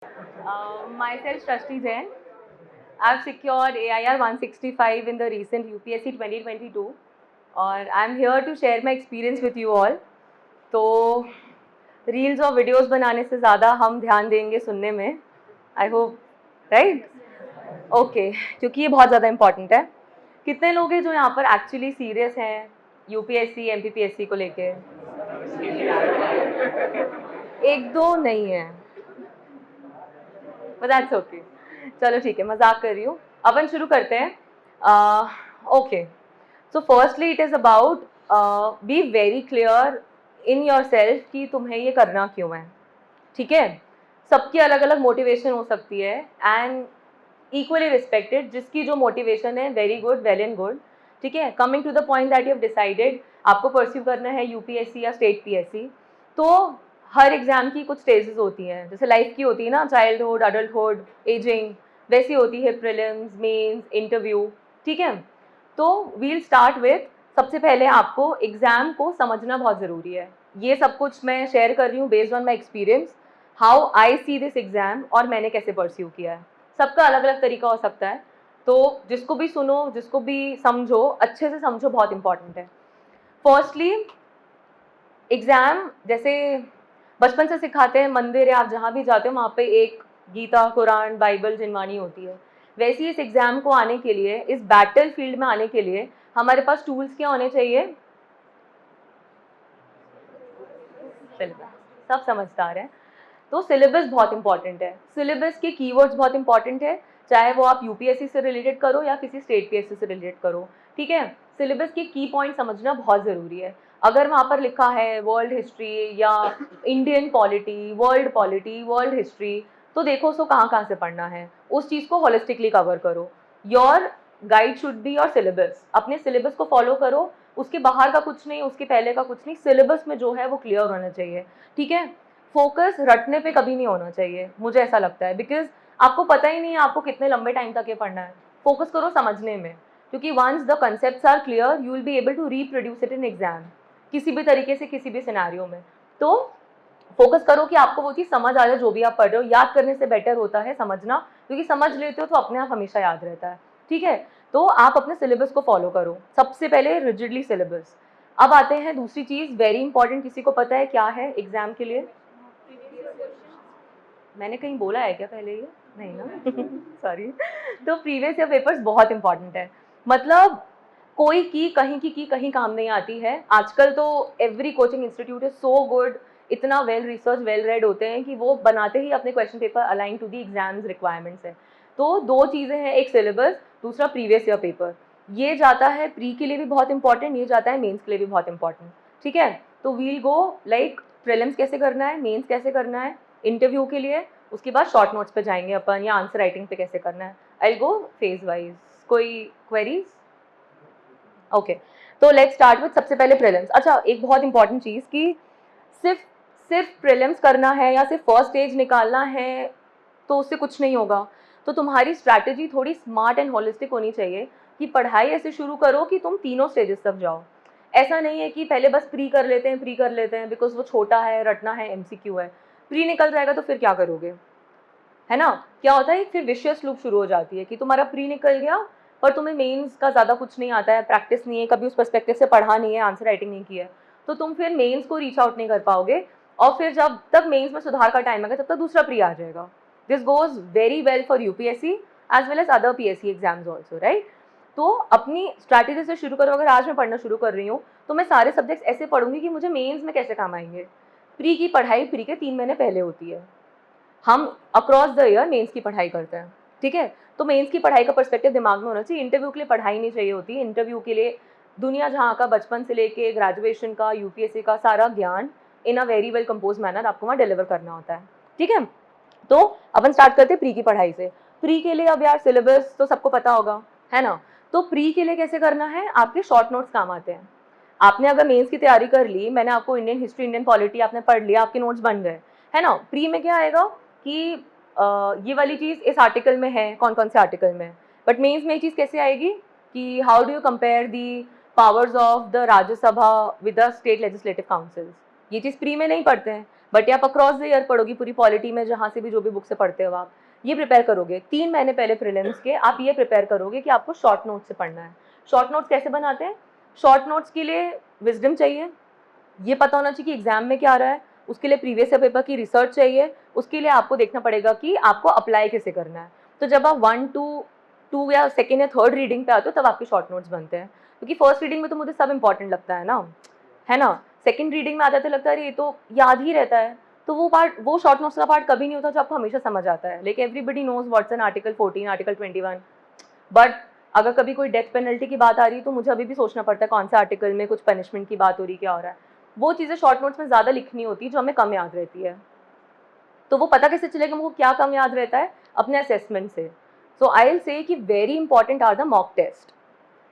Myself, Shrashti Jain. I've secured AIR 165 in the recent UPSC 2022 और I'm here to share my experience with you all. तो reels और videos बनाने से ज़्यादा हम ध्यान देंगे सुनने में, आई होप, राइट? ओके, क्योंकि ये बहुत ज़्यादा इम्पॉर्टेंट है. कितने लोग हैं जो यहाँ पर एक्चुअली सीरियस हैं यूपीएससी एमपीपीएससी को लेके? एक दो नहीं है, बट दैट्स ओके. चलो ठीक है, मजाक कर रही हूँ. अपन शुरू करते हैं. Okay, so firstly it is about be very clear in your self कि तुम्हें ये करना क्यों है. ठीक है, सबकी अलग अलग मोटिवेशन हो सकती है एंड इक्वली रिस्पेक्टेड. जिसकी जो मोटिवेशन है, very good, well and good. ठीक है, coming to the point that you have decided आपको परस्यू करना है यूपीएससी या स्टेट पीएससी, तो हर एग्जाम की कुछ स्टेजेस होती हैं. जैसे लाइफ की होती है ना, चाइल्डहुड, अडल्टहुड, एजिंग, वैसी होती है प्रीलिम्स, मेंस, इंटरव्यू. ठीक है, तो वील स्टार्ट विथ, सबसे पहले आपको एग्जाम को समझना बहुत ज़रूरी है. ये सब कुछ मैं शेयर कर रही हूँ based on my experience, how I see this exam, और मैंने कैसे परस्यू किया है. सबका अलग अलग तरीका हो सकता है, तो जिसको भी सुनो, जिसको भी समझो, अच्छे से समझो, बहुत इंपॉर्टेंट है. फर्स्टली, एग्ज़ाम जैसे बचपन से सिखाते हैं, मंदिर या आप जहाँ भी जाते हो वहाँ पे एक गीता, कुरान, बाइबल, जिनवानी होती है. वैसे ही इस एग्ज़ाम को आने के लिए, इस बैटल फील्ड में आने के लिए हमारे पास टूल्स क्या होने चाहिए? सिलेबस. सब समझदार हैं. तो सिलेबस बहुत इंपॉर्टेंट है. सिलेबस के कीवर्ड्स बहुत इंपॉर्टेंट है, चाहे वो आप यूपीएससी से रिलेटेड करो या किसी स्टेट पीएससी से रिलेटेड करो. ठीक है, सिलेबस के की पॉइंट समझना बहुत ज़रूरी है. अगर वहाँ पर लिखा है वर्ल्ड हिस्ट्री या इंडियन पॉलिटी, वर्ल्ड हिस्ट्री, तो देखो उसको कहाँ कहाँ से पढ़ना है, उस चीज़ को होलिस्टिकली कवर करो. Your guide should be your syllabus. अपने सिलेबस को फॉलो करो, उसके बाहर का कुछ नहीं, उसके पहले का कुछ नहीं. सिलेबस में जो है वो क्लियर होना चाहिए. ठीक है, फोकस रटने पे कभी नहीं होना चाहिए, मुझे ऐसा लगता है, बिकॉज आपको पता ही नहीं है आपको कितने लंबे टाइम तक ये पढ़ना है. फोकस करो समझने में, क्योंकि once the concepts are clear you will be able to reproduce it in exam, किसी भी तरीके से, किसी भी सिनेरियो में. तो फोकस करो कि आपको वो चीज़ समझ आ जाए जो भी आप पढ़ रहे हो. याद करने से बेटर होता है समझना, क्योंकि समझ लेते हो तो अपने आप हमेशा याद रहता है. ठीक है, तो आप अपने सिलेबस को फॉलो करो, सबसे पहले रिजिडली सिलेबस. अब आते हैं दूसरी चीज़, वेरी इंपॉर्टेंट. किसी को पता है क्या है एग्जाम के लिए? मैंने कहीं बोला है क्या पहले ये? नहीं ना. सॉरी. तो प्रीवियस ईयर पेपर्स बहुत इंपॉर्टेंट है. मतलब कोई की कहीं काम नहीं आती है. आजकल तो every coaching institute is so good, इतना वेल रिसर्च, वेल रेड होते हैं कि वो बनाते ही अपने question paper align to the exams requirements है. तो दो चीज़ें हैं, एक सिलेबस, दूसरा प्रीवियस ईयर पेपर. ये जाता है प्री के लिए भी बहुत इंपॉर्टेंट, ये जाता है मेंस के लिए भी बहुत इंपॉर्टेंट. ठीक है, तो वील गो लाइक प्रीलिम्स कैसे करना है, मेंस कैसे करना है, इंटरव्यू के लिए, उसके बाद शॉर्ट नोट्स पे जाएंगे अपन, या आंसर राइटिंग पे कैसे करना है. आई गो फेज वाइज. कोई क्वेरीज? ओके, तो लेट्स स्टार्ट विथ सबसे पहले प्रीलिम्स. अच्छा, एक बहुत इंपॉर्टेंट चीज़ कि सिर्फ सिर्फ प्रीलिम्स करना है या सिर्फ फर्स्ट स्टेज निकालना है तो उससे कुछ नहीं होगा. तो तुम्हारी स्ट्रैटेजी थोड़ी स्मार्ट एंड होलिस्टिक होनी चाहिए कि पढ़ाई ऐसे शुरू करो कि तुम तीनों स्टेजेस तक जाओ. ऐसा नहीं है कि पहले बस प्री कर लेते हैं बिकॉज वो छोटा है, रटना है, एमसीक्यू है. प्री निकल जाएगा तो फिर क्या करोगे, है ना? क्या होता है, फिर विशियस लूप शुरू हो जाती है कि तुम्हारा प्री निकल गया पर तुम्हें मेंस का ज़्यादा कुछ नहीं आता है, प्रैक्टिस नहीं है, कभी उस पर्सपेक्टिव से पढ़ा नहीं है, आंसर राइटिंग नहीं की है, तो तुम फिर मेंस को रीच आउट नहीं कर पाओगे. और फिर जब तक मेंस में सुधार का टाइम आएगा तब तक दूसरा प्री आ जाएगा. This goes very well for UPSC as well as other PSC exams also, right? तो अपनी स्ट्रैटेजी से शुरू करो. अगर आज मैं पढ़ना शुरू कर रही हूँ तो मैं सारे सब्जेक्ट्स ऐसे पढ़ूंगी कि मुझे मेंस में कैसे काम आएंगे. प्री की पढ़ाई प्री के 3 महीने पहले होती है. हम अक्रॉस द ईयर मेंस की पढ़ाई करते हैं. ठीक है, तो मेंस की पढ़ाई का पर्सपेक्टिव दिमाग में होना चाहिए. इंटरव्यू के लिए पढ़ाई नहीं चाहिए होती. इंटरव्यू के लिए दुनिया जहाँ का बचपन से लेके ग्रेजुएशन का, यूपीएससी का सारा ज्ञान in a very well compose manner आपको वहाँ डिलीवर करना होता है. ठीक है, तो अपन स्टार्ट करते हैं प्री की पढ़ाई से. प्री के लिए अब यार सिलेबस तो सबको पता होगा, है ना? तो प्री के लिए कैसे करना है, आपके शॉर्ट नोट्स काम आते हैं. आपने अगर मेंस की तैयारी कर ली, मैंने आपको इंडियन हिस्ट्री, इंडियन पॉलिटी आपने पढ़ लिया, आपके नोट्स बन गए, है ना? प्री में क्या आएगा कि ये वाली चीज़ इस आर्टिकल में है, कौन कौन से आर्टिकल में. बट मेंस में ये चीज़ कैसे आएगी कि how do you compare the powers of the Rajya Sabha with the state legislative councils. ये चीज़ प्री में नहीं पढ़ते हैं. बट आप अक्रॉस द ईयर पढ़ोगी पूरी पॉलिटी में, जहाँ से भी जो भी बुक से पढ़ते हो आप, ये प्रिपेयर करोगे 3 महीने पहले प्रीलिम्स के, आप ये प्रिपेयर करोगे कि आपको शॉर्ट नोट्स से पढ़ना है। शॉर्ट नोट्स कैसे बनाते हैं? शॉर्ट नोट्स के लिए विजडम चाहिए, ये पता होना चाहिए कि एग्जाम में क्या आ रहा है, उसके लिए प्रीवियस ईयर पेपर की रिसर्च चाहिए, उसके लिए आपको देखना पड़ेगा कि आपको अप्लाई कैसे करना है। तो जब आप 1 2 या सेकेंड या थर्ड रीडिंग पे आते हो तब आपके शॉर्ट नोट्स बनते हैं, क्योंकि फर्स्ट रीडिंग में तो मुझे सब इंपॉर्टेंट लगता है ना। सेकेंड रीडिंग में आता तो लगता है अरे ये तो याद ही रहता है, तो वो पार्ट, वो शॉर्ट नोट्स का पार्ट कभी नहीं होता जो आपको हमेशा समझ आता है। लेकिन everybody knows what's an article 14, article 21, but अगर कभी कोई डेथ पेनल्टी की बात आ रही है तो मुझे अभी भी सोचना पड़ता है कौन सा आर्टिकल में कुछ पनिशमेंट की बात हो रही, क्या हो रहा है। वो चीज़ें शॉर्ट नोट्स में ज़्यादा लिखनी होती है जो हमें कम याद रहती है। तो वो पता कैसे चलेगा मुझको क्या कम याद रहता है? अपने असेसमेंट से। सो आई विल से कि very important are the mock test,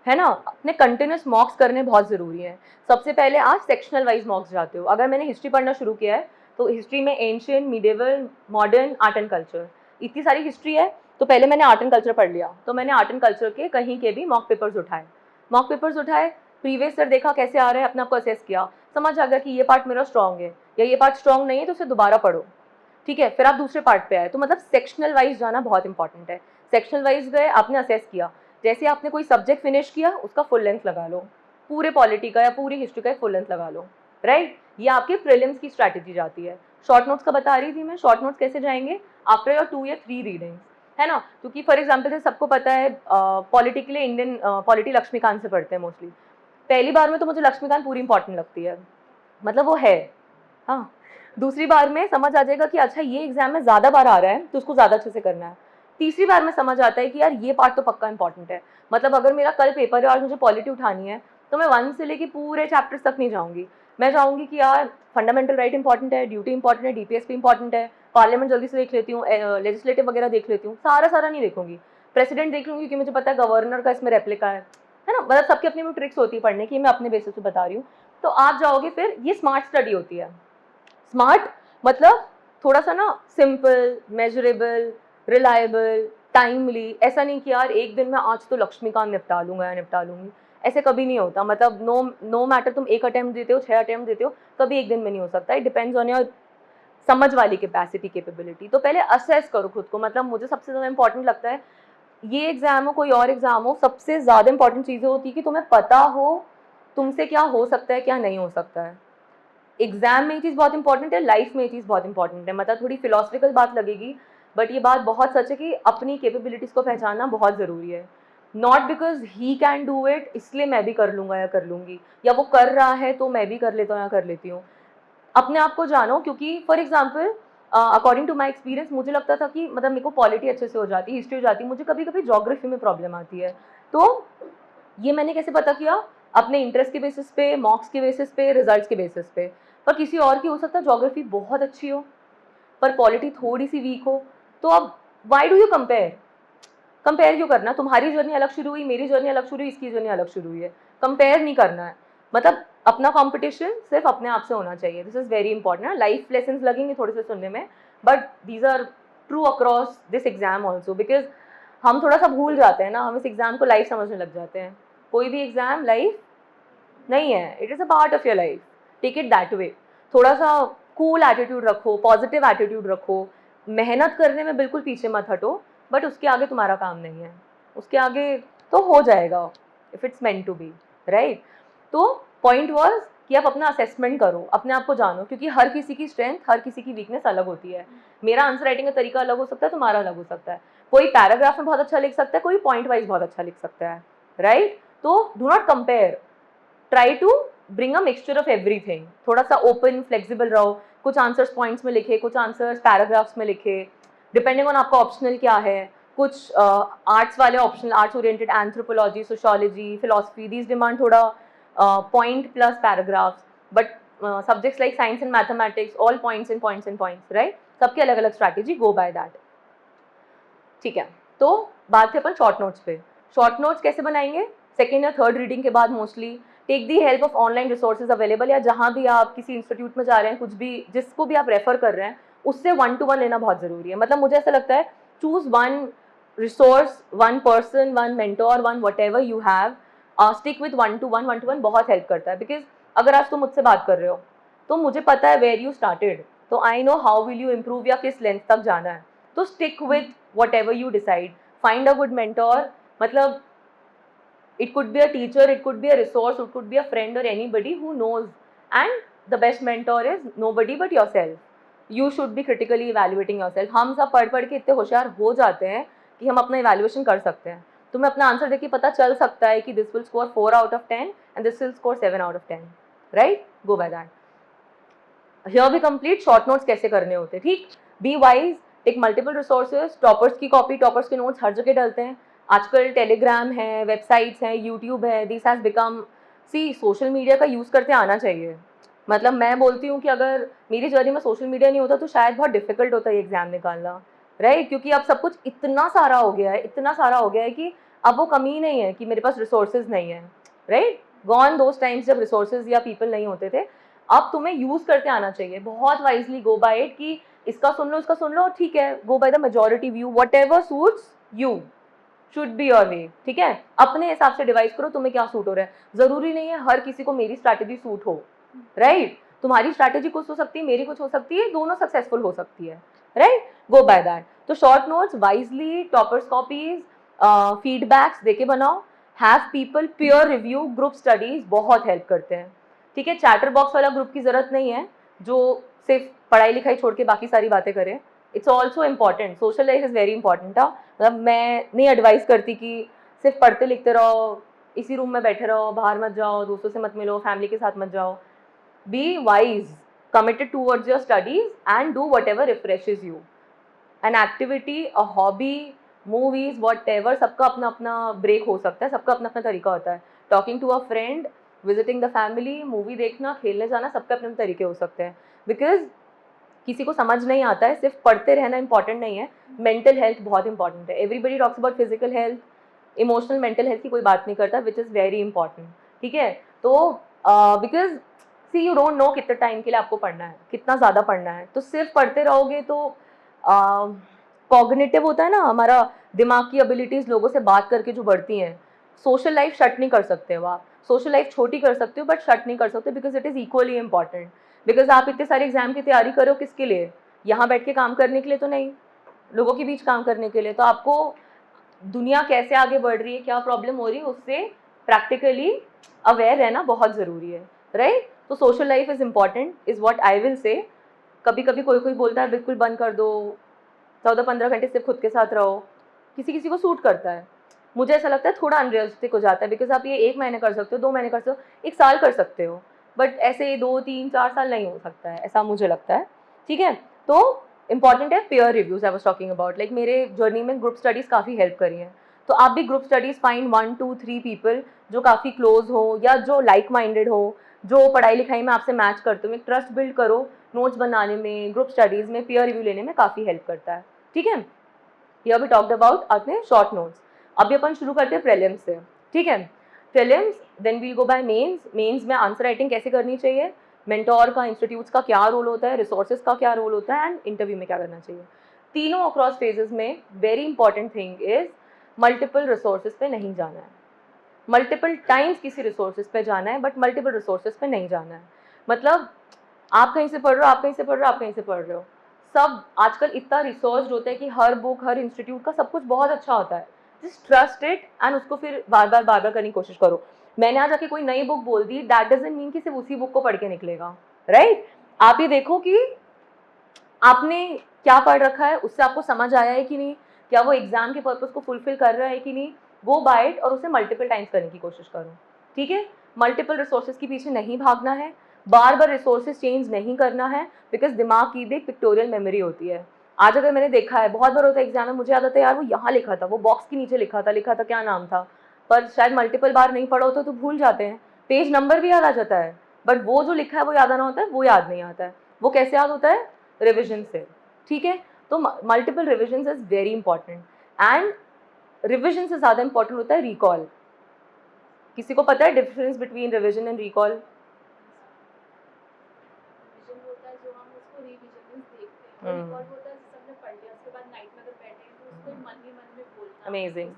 है ना। अपने कंटिन्यूस मॉक्स करने बहुत ज़रूरी है। सबसे पहले आप सेक्शनल वाइज मॉक्स जाते हो। अगर मैंने हिस्ट्री पढ़ना शुरू किया है तो हिस्ट्री में ancient, medieval, modern, art and culture, इतनी सारी हिस्ट्री है, तो पहले मैंने आर्ट एंड कल्चर पढ़ लिया। तो मैंने आर्ट एंड कल्चर के कहीं के भी मॉक पेपर्स उठाए, प्रीवियस ईयर देखा कैसे आ रहे हैं, अपने आप को असेस किया, समझ आ गया कि ये पार्ट मेरा स्ट्रॉन्ग है या ये पार्ट स्ट्रॉन्ग नहीं है, तो उसे दोबारा पढ़ो, ठीक है। फिर आप दूसरे पार्ट पे आए। तो मतलब सेक्शनल वाइज जाना बहुत इंपॉर्टेंट है। सेक्शनल वाइज गए, आपने असेस किया, जैसे आपने कोई सब्जेक्ट फिनिश किया उसका फुल लेंथ लगा लो, पूरे पॉलिटी का या पूरी हिस्ट्री का फुल लेंथ लगा लो, राइट। ये आपके प्रीलिम्स की स्ट्रैटेजी जाती है। शॉर्ट नोट्स का बता रही थी मैं, शॉर्ट नोट्स कैसे जाएंगे? आफ्टर योर 2 या 3 रीडिंग्स, है ना। क्योंकि फॉर एग्जाम्पल जैसे सबको पता है पॉलिटी के लिए इंडियन पॉलिटी लक्ष्मीकांत से पढ़ते हैं मोस्टली। पहली बार में तो मुझे लक्ष्मीकांत पूरी इंपॉर्टेंट लगती है, मतलब वो है, हाँ। दूसरी बार में समझ आ जाएगा कि अच्छा ये एग्जाम में ज़्यादा बार आ रहा है तो उसको ज़्यादा अच्छे से करना है। तीसरी बार में समझ आता है कि यार ये पार्ट तो पक्का इंपॉर्टेंट है। मतलब अगर मेरा कल पेपर है और मुझे पॉलिटी उठानी है तो मैं 1 से लेके पूरे चैप्टर्स तक नहीं जाऊँगी। मैं जाऊँगी कि यार फंडामेंटल राइट इंपॉर्टेंट है, ड्यूटी इंपॉर्टेंट है, डीपीएसपी इंपॉर्टेंट है, पार्लियामेंट जल्दी से देख लेती हूँ, लेजिस्लेटिव वगैरह देख लेती हूँ, सारा नहीं देखूंगी। प्रेसिडेंट देख लूँगी क्योंकि मुझे पता है गवर्नर का इसमें रेप्लिका है ना। मतलब सबकी अपनी ट्रिक्स होती है पढ़ने की, मैं अपने बेसिस पे बता रही हूँ। तो आप जाओगे, फिर ये स्मार्ट स्टडी होती है। स्मार्ट मतलब थोड़ा सा ना सिंपल, मेजरेबल, रिलायबल, टाइमली। ऐसा नहीं कि यार एक दिन में आज तो लक्ष्मीकांत निपटा लूंगा या निपटा लूंगी, ऐसे कभी नहीं होता। मतलब नो मैटर तुम 1 अटेम्प्ट देते हो, 6 अटेम्प्ट देते हो, कभी एक दिन में नहीं हो सकता। इट डिपेंड्स ऑन योर समझ वाली कैपेसिटी, कैपेबिलिटी। तो पहले असेस करो खुद को। मतलब मुझे सबसे ज़्यादा इंपॉर्टेंट लगता है, ये एग्जाम हो कोई और एग्जाम हो, सबसे ज़्यादा इंपॉर्टेंट चीज़ें होती है कि तुम्हें पता हो तुमसे क्या हो सकता है, क्या नहीं हो सकता है। एग्जाम में ये चीज़ बहुत इंपॉर्टेंट है, लाइफ में ये चीज़ बहुत इंपॉर्टेंट है। मतलब थोड़ी फिलोसफिकल बात लगेगी, बट ये बात बहुत सच है कि अपनी कैपेबिलिटीज़ को पहचानना बहुत ज़रूरी है। Not because he can do it इसलिए मैं भी कर लूँगा या कर लूँगी, या वो कर रहा है तो मैं भी कर लेता हूँ या कर लेती हूँ। अपने आप को जानो, क्योंकि for example according to my experience मुझे लगता था कि मतलब मेरे को पॉलिटी अच्छे से हो जाती, हिस्ट्री हो जाती, मुझे कभी कभी जोग्राफी में प्रॉब्लम आती है। तो ये मैंने कैसे पता किया? अपने इंटरेस्ट के बेसिस पे, मॉक्स के बेसिस पे, रिजल्ट्स के बेसिस पे। पर किसी और की हो सकता है ज्योग्राफी बहुत अच्छी हो पर पॉलिटी थोड़ी सी वीक हो, तो अब why do you compare? Compare क्यों करना? तुम्हारी जर्नी अलग शुरू हुई, मेरी जर्नी अलग शुरू हुई, इसकी जर्नी अलग शुरू हुई है। कंपेयर नहीं करना है। मतलब अपना कंपटीशन सिर्फ अपने आप से होना चाहिए। This is very important. Life lessons लगेंगे थोड़े से सुनने में, but these are true across this exam also, because हम थोड़ा सा भूल जाते हैं ना, हम इस एग्जाम को लाइफ समझने लग जाते हैं। कोई भी एग्जाम लाइफ नहीं है, it is a part of your life, take it that way. थोड़ा सा कूल एटीट्यूड रखो, पॉजिटिव एटीट्यूड रखो, मेहनत करने में बिल्कुल पीछे मत हटो, बट उसके आगे तुम्हारा काम नहीं है, उसके आगे तो हो जाएगा if it's meant to be, right. तो पॉइंट वॉज कि आप अपना असेसमेंट करो, अपने आप को जानो, क्योंकि हर किसी की स्ट्रेंथ, हर किसी की वीकनेस अलग होती है। मेरा आंसर राइटिंग का तरीका अलग हो सकता है, तुम्हारा अलग हो सकता है। कोई पैराग्राफ में बहुत अच्छा लिख सकता है, कोई पॉइंट वाइज बहुत अच्छा लिख सकता है, राइट। तो do not compare, try to bring a mixture of everything. थोड़ा सा ओपन फ्लेक्सिबल रहो, कुछ आंसर्स पॉइंट्स में लिखे, कुछ आंसर्स पैराग्राफ्स में लिखे, डिपेंडिंग ऑन आपका ऑप्शनल क्या है। कुछ आर्ट्स वाले optional, arts oriented, anthropology, sociology, philosophy, these demand थोड़ा point plus paragraphs, but subjects like science and mathematics all points in points in points, right. सबकी अलग अलग स्ट्रैटेजी, गो बाय दैट, ठीक है। तो बात है अपन शॉर्ट नोट्स पे। शॉर्ट नोट्स कैसे बनाएंगे? सेकेंड या थर्ड रीडिंग के बाद mostly take the help of online resources available, या जहाँ भी आप किसी इंस्टीट्यूट में जा रहे हैं, कुछ भी जिसको भी आप रेफर कर रहे हैं उससे 1-to-1 लेना बहुत ज़रूरी है। मतलब मुझे ऐसा लगता है choose one resource, one person, one mentor, one what ever you have, stick with 1-to-1 बहुत हेल्प करता है। बिकॉज अगर आज तुम मुझसे बात कर रहे हो तो मुझे पता है वेयर यू स्टार्टेड, तो I know how will you improve या किस लेंथ तक जाना है. तो stick with what ever you decide. Find a good mentor. मतलब it could be a teacher, it could be a resource, it could be a friend or anybody who knows. And the best mentor is nobody but yourself. You should be critically evaluating yourself. हम सब पढ़ पढ़ के इतने होशियार हो जाते हैं कि हम अपना evaluation कर सकते हैं. तुम्हें अपना आंसर देख के पता चल सकता है कि this will score 4 out of 10 and this will score 7 out of 10. Right? Go by that. Here we complete short notes कैसे करने होते हैं. ठीक? Be wise. Take multiple resources. Toppers की कॉपी, टॉपर्स के नोट्स हर जगह डलते हैं. आजकल टेलीग्राम है, वेबसाइट्स हैं, यूट्यूब है. This has become, see social media का यूज़ करते आना चाहिए. मतलब मैं बोलती हूँ कि अगर मेरी जर्नी में सोशल मीडिया नहीं होता तो शायद बहुत डिफिकल्ट होता है ये एग्ज़ाम निकालना. राइट? क्योंकि अब सब कुछ इतना सारा हो गया है, इतना सारा हो गया है कि अब वो कमी नहीं है कि मेरे पास रिसोर्सेज नहीं है. राइट? गॉन दोज टाइम्स जब रिसोर्सेज या पीपल नहीं होते थे. अब तुम्हें यूज़ करते आना चाहिए. बहुत वाइजली गो बाय इट कि इसका सुन लो, इसका सुन लो, ठीक है. Go by the majority view. Whatever suits you should be your way. ठीक है? अपने हिसाब से डिवाइस करो तुम्हें क्या सूट हो रहा है. ज़रूरी नहीं है हर किसी को मेरी स्ट्रैटेजी सूट हो. राइट? तुम्हारी स्ट्रैटेजी कुछ हो सकती है, मेरी कुछ हो सकती है, दोनों सक्सेसफुल हो सकती है. राइट? Go by that. तो short notes wisely, toppers copies, feedbacks देके बनाओ. Have people peer review. Group studies बहुत हेल्प करते हैं. ठीक है? चैटर बॉक्स वाला ग्रुप की ज़रूरत नहीं है जो सिर्फ पढ़ाई लिखाई छोड़ के बाकी सारी बातें करें. It's also important. Social life is very important. मतलब मैं नहीं एडवाइस करती कि सिर्फ पढ़ते लिखते रहो, इसी रूम में बैठे रहो, बाहर मत जाओ, दोस्तों से मत मिलो, फैमिली के साथ मत जाओ. Be wise, committed towards your studies and do whatever refreshes you. An activity, a hobby, movies, whatever, सबका अपना अपना ब्रेक हो सकता है, सबका अपना अपना तरीका होता है. Talking to a friend, visiting the family, movie देखना, खेलने जाना, सबके अपने अपने तरीके हो सकते हैं. बिकॉज किसी को समझ नहीं आता है, सिर्फ पढ़ते रहना इंपॉर्टेंट नहीं है. मेंटल हेल्थ बहुत इंपॉर्टेंट है. Everybody talks about physical health, emotional mental health की कोई बात नहीं करता, विच इज़ वेरी इंपॉर्टेंट. ठीक है? तो because see you don't know कितने टाइम के लिए आपको पढ़ना है, कितना ज़्यादा पढ़ना है. तो सिर्फ पढ़ते रहोगे तो कॉग्निटिव होता है ना हमारा, दिमाग की एबिलिटीज़ लोगों से बात करके जो बढ़ती हैं. सोशल लाइफ शट नहीं कर सकते हो आप. सोशल लाइफ छोटी कर सकते हो बट शट नहीं कर सकते, because it is equally important. Because आप इतने सारे एग्जाम की तैयारी करो किसके लिए? यहाँ बैठ के काम करने के लिए तो नहीं, लोगों के बीच काम करने के लिए. तो आपको दुनिया कैसे आगे बढ़ रही है, क्या प्रॉब्लम हो रही है, उससे प्रैक्टिकली अवेयर रहना बहुत ज़रूरी है. राइट? तो social life is important is what I will से. कभी कभी कोई कोई बोलता है बिल्कुल बंद कर दो, 14-15 घंटे सिर्फ खुद के साथ रहो. किसी किसी को सूट करता है. मुझे ऐसा लगता है थोड़ा अनरियलिस्टिक हो जाता है. बिकॉज आप ये 1 महीने कर सकते हो, 2 महीने कर सकते हो, 1 साल कर सकते हो, बट ऐसे 2-3-4 साल नहीं हो सकता है, ऐसा मुझे लगता है. ठीक है? तो इंपॉर्टेंट है pair reviews. I was talking about, like मेरे जर्नी में ग्रुप स्टडीज़ काफ़ी हेल्प करी हैं. तो आप भी ग्रुप स्टडीज़ फाइंड 1-2-3 पीपल जो काफ़ी क्लोज हो या जो लाइक माइंडेड हो, जो पढ़ाई लिखाई में आपसे मैच करते हो. एक ट्रस्ट बिल्ड करो. नोट्स बनाने में, ग्रुप स्टडीज़ में पेयर रिव्यू लेने में काफ़ी हेल्प करता है. ठीक है? हियर वी टॉक्ड अबाउट अपने शॉर्ट नोट्स. अभी अपन शुरू करते हैं प्रीलिम्स से. ठीक है? प्रीलिम्स, देन वील गो बाय मेंस. मेंस में आंसर राइटिंग कैसे करनी चाहिए, मेंटोर का, इंस्टीट्यूट्स का क्या रोल होता है, रिसोर्सेज का क्या रोल होता है, एंड इंटरव्यू में क्या करना चाहिए. तीनों अक्रॉस फेजेस में very important thing is multiple resources पे नहीं जाना है. मल्टीपल टाइम्स किसी रिसोर्सेज पे जाना है बट मल्टीपल रिसोर्सेज पे नहीं जाना है. मतलब आप कहीं से पढ़ रहे हो, आप कहीं से पढ़ रहे हो, आप कहीं से पढ़ रहे हो, सब आजकल इतना रिसर्च होता है कि हर बुक, हर इंस्टीट्यूट का सब कुछ बहुत अच्छा होता है. जस्ट ट्रस्ट इट एंड उसको फिर बार बार करने की कोशिश करो. मैंने आज आके कोई नई बुक बोल दी, दैट डजंट मीन कि सिर्फ उसी बुक को पढ़ के निकलेगा. राइट? आप ये देखो कि आपने क्या पढ़ रखा है, उससे आपको समझ आया है कि नहीं, क्या वो एग्जाम के पर्पस को फुलफिल कर रहा है कि नहीं. गो बाय इट और उसे मल्टीपल टाइम्स करने की कोशिश करो. ठीक है? मल्टीपल रिसोर्सेज के पीछे नहीं भागना है, बार बार रिसोर्सेज चेंज नहीं करना है, बिकॉज दिमाग की भी एक पिक्टोरियल मेमोरी होती है. आज अगर मैंने देखा है, बहुत बार होता है एग्जाम में, मुझे याद आता है यार वो यहाँ लिखा था, वो बॉक्स के नीचे लिखा था क्या नाम था, पर शायद मल्टीपल बार नहीं पढ़ा होता तो भूल जाते हैं. पेज नंबर भी याद आ जाता है बट वो जो लिखा है वो याद आना होता है, वो याद नहीं आता है. वो कैसे याद होता है? रिविजन से. ठीक है? तो multiple revision is very important. And revision से ज़्यादा इंपॉर्टेंट होता है रिकॉल. किसी को पता है difference between revision and recall? Amazing.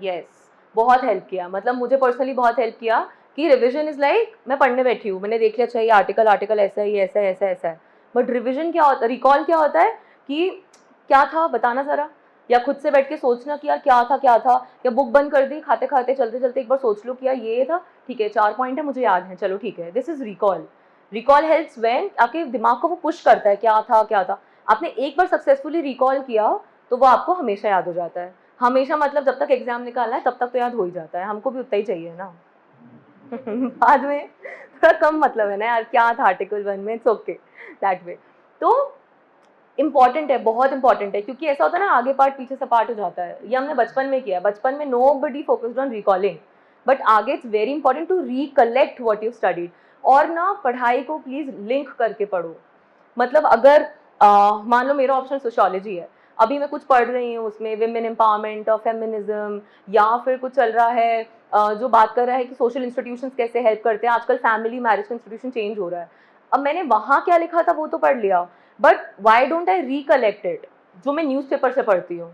Yes, बहुत हेल्प किया. मतलब मुझे पर्सनली बहुत हेल्प किया कि रिविजन इज़ लाइक मैं पढ़ने बैठी हूँ, मैंने देख लिया, अच्छा ये आर्टिकल ऐसा है, ये ऐसा है, ऐसा ऐसा है, बट रिविजन क्या होता है, रिकॉल क्या होता है कि क्या था बताना ज़रा, या खुद से बैठ के सोचना कि यार क्या था, या बुक बंद कर दी खाते खाते चलते चलते एक बार सोच लो कि यार ये था, ठीक है 4 पॉइंट है मुझे याद है, चलो ठीक है, this is recall. Recall helps when आपके दिमाग को वो पुश करता है क्या था। आपने एक बार सक्सेसफुली रिकॉल किया तो वो आपको हमेशा याद हो जाता है। हमेशा मतलब जब तक एग्जाम निकालना है तब तक तो याद हो ही जाता है, हमको भी उतना ही चाहिए ना। बाद में थोड़ा कम मतलब है ना यार, क्या था आर्टिकल 1 में, इट्स ओके दैट वे। तो इंपॉर्टेंट है, बहुत इंपॉर्टेंट है, क्योंकि ऐसा होता है ना आगे पार्ट पीछे से पार्ट हो जाता है। ये हमने बचपन में किया, बचपन में nobody focused on recalling, but आगे it's very important to recollect what you studied. और ना पढ़ाई को प्लीज लिंक करके पढ़ो। मतलब अगर मान लो मेरा ऑप्शन सोशियोलॉजी है, अभी मैं कुछ पढ़ रही हूँ उसमें विमेन एम्पावरमेंट और फेमिनिज्म, या फिर कुछ चल रहा है जो बात कर रहा है कि सोशल इंस्टीट्यूशंस कैसे हेल्प करते हैं, आजकल फैमिली मैरिज का इंस्टीट्यूशन चेंज हो रहा है। अब मैंने वहाँ क्या लिखा था वो तो पढ़ लिया, but why don't I recollect it जो मैं न्यूज़पेपर से पढ़ती हूँ।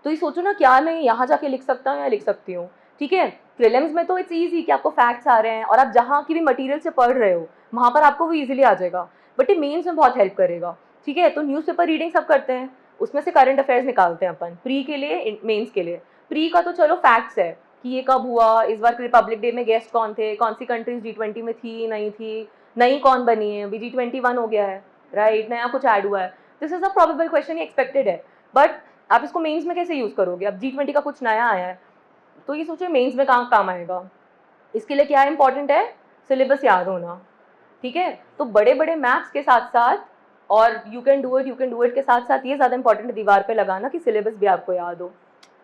तो ये सोचो ना, क्या मैं यहाँ जाके लिख सकता हूँ या लिख सकती हूँ। ठीक है, प्रीलिम्स में तो इट्स ईजी कि आपको फैक्ट्स आ रहे हैं और आप जहाँ की भी मटेरियल से पढ़ रहे हो वहाँ पर आपको वो ईजिली आ जाएगा, बट ये मेन्स में बहुत हेल्प करेगा। ठीक है, तो न्यूज़पेपर रीडिंग सब करते हैं, उसमें से करंट अफेयर्स निकालते हैं अपन प्री के लिए मेन्स के लिए। प्री का तो चलो फैक्ट्स है कि ये कब हुआ, इस बार रिपब्लिक डे में गेस्ट कौन थे, कौन सी कंट्रीज G20 में थी नहीं थी, नई कौन बनी है, अभी G21 हो गया है, राइट, नया कुछ ऐड हुआ है। This is a probable question, ये एक्सपेक्टेड है, बट आप इसको मेंस में कैसे यूज़ करोगे। अब G20 का कुछ नया आया है तो ये सोचो मेंस में कहाँ काम आएगा। इसके लिए क्या इंपॉर्टेंट है, सिलेबस याद होना। ठीक है, तो बड़े बड़े मैप्स के साथ साथ और यू कैन डू इट के साथ साथ ये ज़्यादा इंपॉर्टेंट है दीवार पे लगाना कि सिलेबस भी आपको याद हो।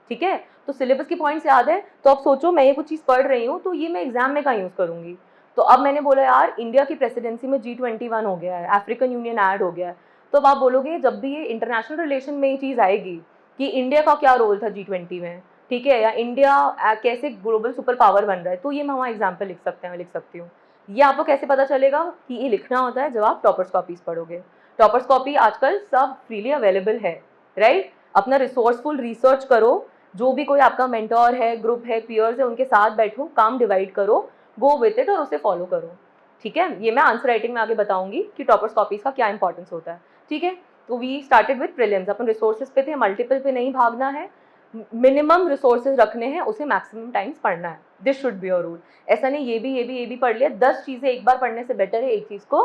ठीक है, तो सिलेबस की पॉइंट्स याद है तो अब सोचो मैं ये कुछ चीज़ पढ़ रही हूँ तो ये मैं एग्जाम में कहाँ यूज़ करूँगी। तो अब मैंने बोला यार इंडिया की प्रेसिडेंसी में G21 हो गया है, अफ्रीकन यूनियन ऐड हो गया है, तो अब आप बोलोगे जब भी ये इंटरनेशनल रिलेशन में ये चीज़ आएगी कि इंडिया का क्या रोल था G20 में, ठीक है, या इंडिया कैसे ग्लोबल सुपर पावर बन रहा है, तो ये मैं वहाँ एग्जाम पे लिख सकते हैं, मैं लिख सकती हूँ। ये आपको कैसे पता चलेगा कि ये लिखना होता है जब आप टॉपर्स कॉपीज पढ़ोगे। टॉपर्स कॉपी आजकल सब फ्रीली अवेलेबल है, राइट। अपना रिसोर्सफुल रिसर्च करो, जो भी कोई आपका मेंटोर है, ग्रुप है, पीयर्स है, उनके साथ बैठो, काम डिवाइड करो, गो विथ इट और उसे फॉलो करो। ठीक है, ये मैं आंसर राइटिंग में आगे बताऊंगी कि टॉपर्स कॉपीज का क्या इंपॉर्टेंस होता है। ठीक है, तो वी स्टार्टेड विद प्रीलिम्स, अपन रिसोर्सेज पे थे, मल्टीपल पे नहीं भागना है, मिनिमम रिसोर्सेज रखने हैं, उसे मैक्सिमम टाइम्स पढ़ना है, this should be your rule. ऐसा नहीं ये भी पढ़ लिया, 10 चीज़ें एक बार पढ़ने से बेटर है एक चीज़ को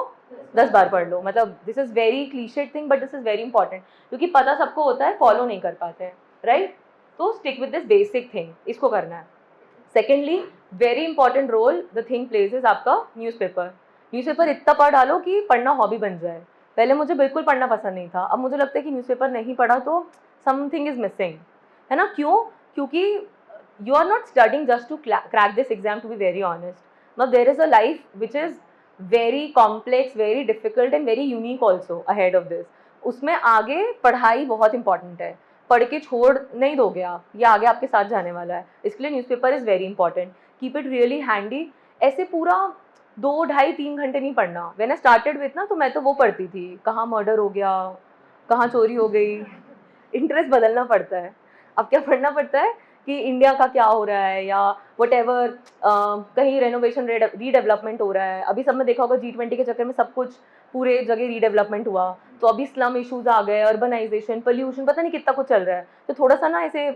10 बार पढ़ लो। मतलब this is very clichéd thing but this is very important, क्योंकि पता सबको होता है, फॉलो नहीं कर पाते हैं, राइट। तो stick with this basic thing, इसको करना है। Secondly very important role the thing plays is आपका न्यूज़पेपर। न्यूज़पेपर इतना पढ़ डालो कि पढ़ना हॉबी बन जाए। पहले मुझे बिल्कुल पढ़ना पसंद नहीं था, अब मुझे लगता है कि न्यूज़पेपर नहीं पढ़ा तो समथिंग इज मिसिंग, है ना। क्यों, क्योंकि you are not studying just to crack this exam, to be very honest. But there is a life which is very complex, very difficult and very unique also ahead of this. उसमें आगे पढ़ाई बहुत important है, पढ़ के छोड़ नहीं दोगे आप, ये आगे आपके साथ जाने वाला है। इसके लिए newspaper is very important, keep it really handy. ऐसे पूरा 2 ढाई 3 घंटे नहीं पढ़ना। व्हेन आई स्टार्टेड विथ ना, तो मैं तो वो पढ़ती थी, कहाँ मर्डर हो गया, कहाँ चोरी हो गई, इंटरेस्ट बदलना पड़ता है। अब क्या पढ़ना पड़ता है कि इंडिया का क्या हो रहा है, या वट एवर कहीं रेनोवेशन रीडेवलपमेंट हो रहा है। अभी सब में देखा होगा G20 के चक्कर में सब कुछ पूरे जगह रीडेवलपमेंट हुआ, तो अभी स्लम इश्यूज आ गए, अर्बनाइजेशन, पोल्यूशन, पता नहीं कितना कुछ चल रहा है। तो थोड़ा सा ना ऐसे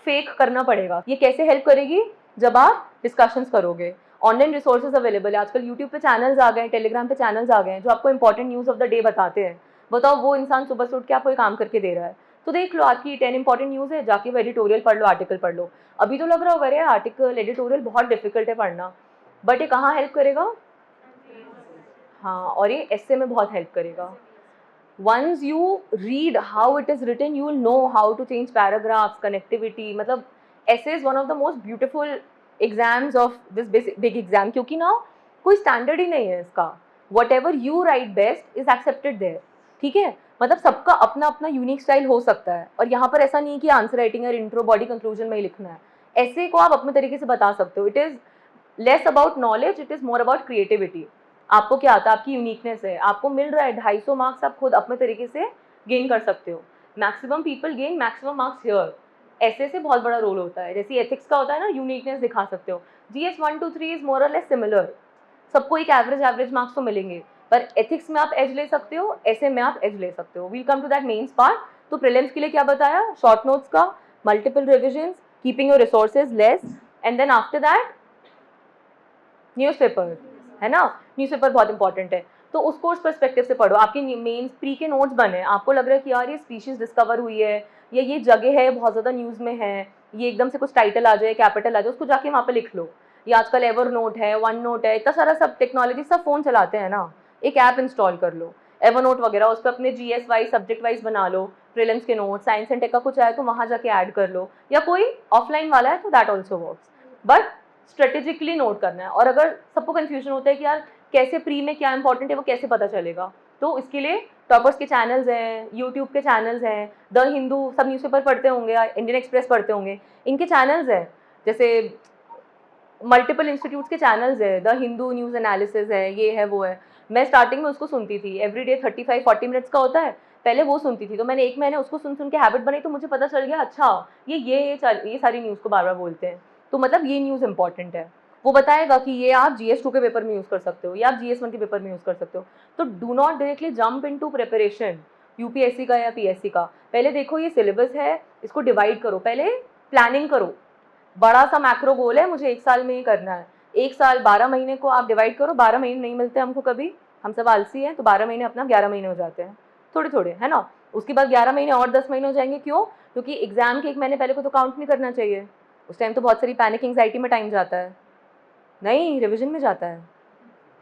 फेक करना पड़ेगा। ये कैसे हेल्प करेगी, जब आप डिस्कशंस करोगे। ऑनलाइन रिसोर्सेज अवेलेबल है आजकल, यूट्यूब पे चैनल्स आ गए हैं, टेलीग्राम पे चैनल्स आ गए हैं जो आपको important news of the day बताते हैं। बताओ वो इंसान सुबह से उठ के आपको ये काम करके दे रहा है, तो देख लो आज की 10 इंपॉर्टेंट न्यूज़ है, जाके वो एडिटोरियल पढ़ लो, आर्टिकल पढ़ लो। अभी तो लग रहा होगा अरे आर्टिकल एडिटोरियल बहुत डिफिकल्ट है पढ़ना, बट ये कहाँ हेल्प करेगा, हाँ, और ये ऐसे में बहुत हेल्प करेगा। once you read how it is written, you will know how to change paragraphs, connectivity। मतलब essay is one of the most beautiful exams of this big exam, क्योंकि ना कोई स्टैंडर्ड ही नहीं है इसका। whatever you write best is accepted there। ठीक है, मतलब सबका अपना अपना यूनिक स्टाइल हो सकता है, और यहाँ पर ऐसा नहीं है कि आंसर राइटिंग और इंट्रो बॉडी कंक्लूजन में ही लिखना है। ऐसे को आप अपने तरीके से बता सकते हो। It is less about knowledge, it is more about creativity. आपको क्या आता है, आपकी यूनिकनेस है, आपको मिल रहा है 250 मार्क्स, आप खुद अपने तरीके से गेन कर सकते हो। Maximum people gain maximum marks here. ऐसे से बहुत बड़ा रोल होता है, जैसे एथिक्स का होता है ना, यूनिकनेस दिखा सकते हो। GS 1 2 3 इज मोर और लेस सिमिलर, सबको एक एवरेज मार्क्स तो मिलेंगे। पर एथिक्स में आप एज ले सकते हो, ऐसे में आप एज ले सकते हो. We'll come to that mains part. तो प्रीलिम्स के लिए क्या बताया, शॉर्ट नोट्स का, multiple revision, keeping your resources less, and then after that newspaper, है ना. न्यूज़पेपर बहुत इंपॉर्टेंट है. तो उसको उस पर्सपेक्टिव से पढ़ो. आपके मेंस प्री के नोट्स बने, आपको लग रहा है कि यार ये स्पीशीज डिस्कवर हुई है, या ये जगह है बहुत ज़्यादा न्यूज़ में है, ये एकदम से कुछ टाइटल आ जाए, कैपिटल आ जाए, उसको जाके वहाँ पे लिख लो. या आजकल एवर नोट है, वन नोट है, इतना सारा सब टेक्नोलॉजी, सब फ़ोन चलाते हैं ना, एक ऐप इंस्टॉल कर लो एवर नोट वगैरह, उस पर अपने GS वाइज सब्जेक्ट वाइज बना लो प्रीलिम्स के नोट. साइंस एंड टेक का कुछ आए तो वहाँ जाके ऐड कर लो, या कोई ऑफलाइन वाला है तो that also works. But strategically note करना है. और अगर सबको कंफ्यूजन होता है कि यार कैसे प्री में क्या इंपॉर्टेंट है वो कैसे पता चलेगा, तो इसके लिए टॉपर्स के चैनल्स हैं, यूट्यूब के चैनल्स हैं, द हिंदू, सब न्यूज़पेपर पढ़ते होंगे या इंडियन एक्सप्रेस पढ़ते होंगे, इनके चैनल्स हैं. जैसे मल्टीपल इंस्टीट्यूट्स के चैनल्स है, द हिंदू न्यूज़ एनालिसिस है, ये है वो है. मैं स्टार्टिंग में उसको सुनती थी, एवरीडे 35-40 मिनट्स का होता है, पहले वो सुनती थी. तो मैंने एक महीने उसको सुन सुन के हैबिट बनाई, तो मुझे पता चल गया अच्छा ये सारी न्यूज़ को बार बार बोलते हैं, तो मतलब ये न्यूज़ इंपॉर्टेंट है. वो बताएगा कि ये आप GS2 के पेपर में यूज़ कर सकते हो, या आप GS1 के पेपर में यूज़ कर सकते हो. तो do not directly jump into preparation UPSC का या PSC का. पहले देखो ये सिलेबस है, इसको डिवाइड करो, पहले प्लानिंग करो. बड़ा सा मैक्रो गोल है, मुझे 1 साल में ये करना है. 1 साल 12 महीने को आप डिवाइड करो. 12 महीने नहीं मिलते हमको कभी, हम सब आलसी हैं, तो 12 महीने अपना 11 महीने हो जाते हैं थोड़े थोड़े, है ना. उसके बाद 11 महीने और 10 महीने हो जाएंगे. क्यों? क्योंकि एग्जाम के 1 महीने पहले को तो काउंट नहीं करना चाहिए. उस टाइम तो बहुत सारी पैनिक एंग्जाइटी में टाइम जाता है, नहीं रिविजन में जाता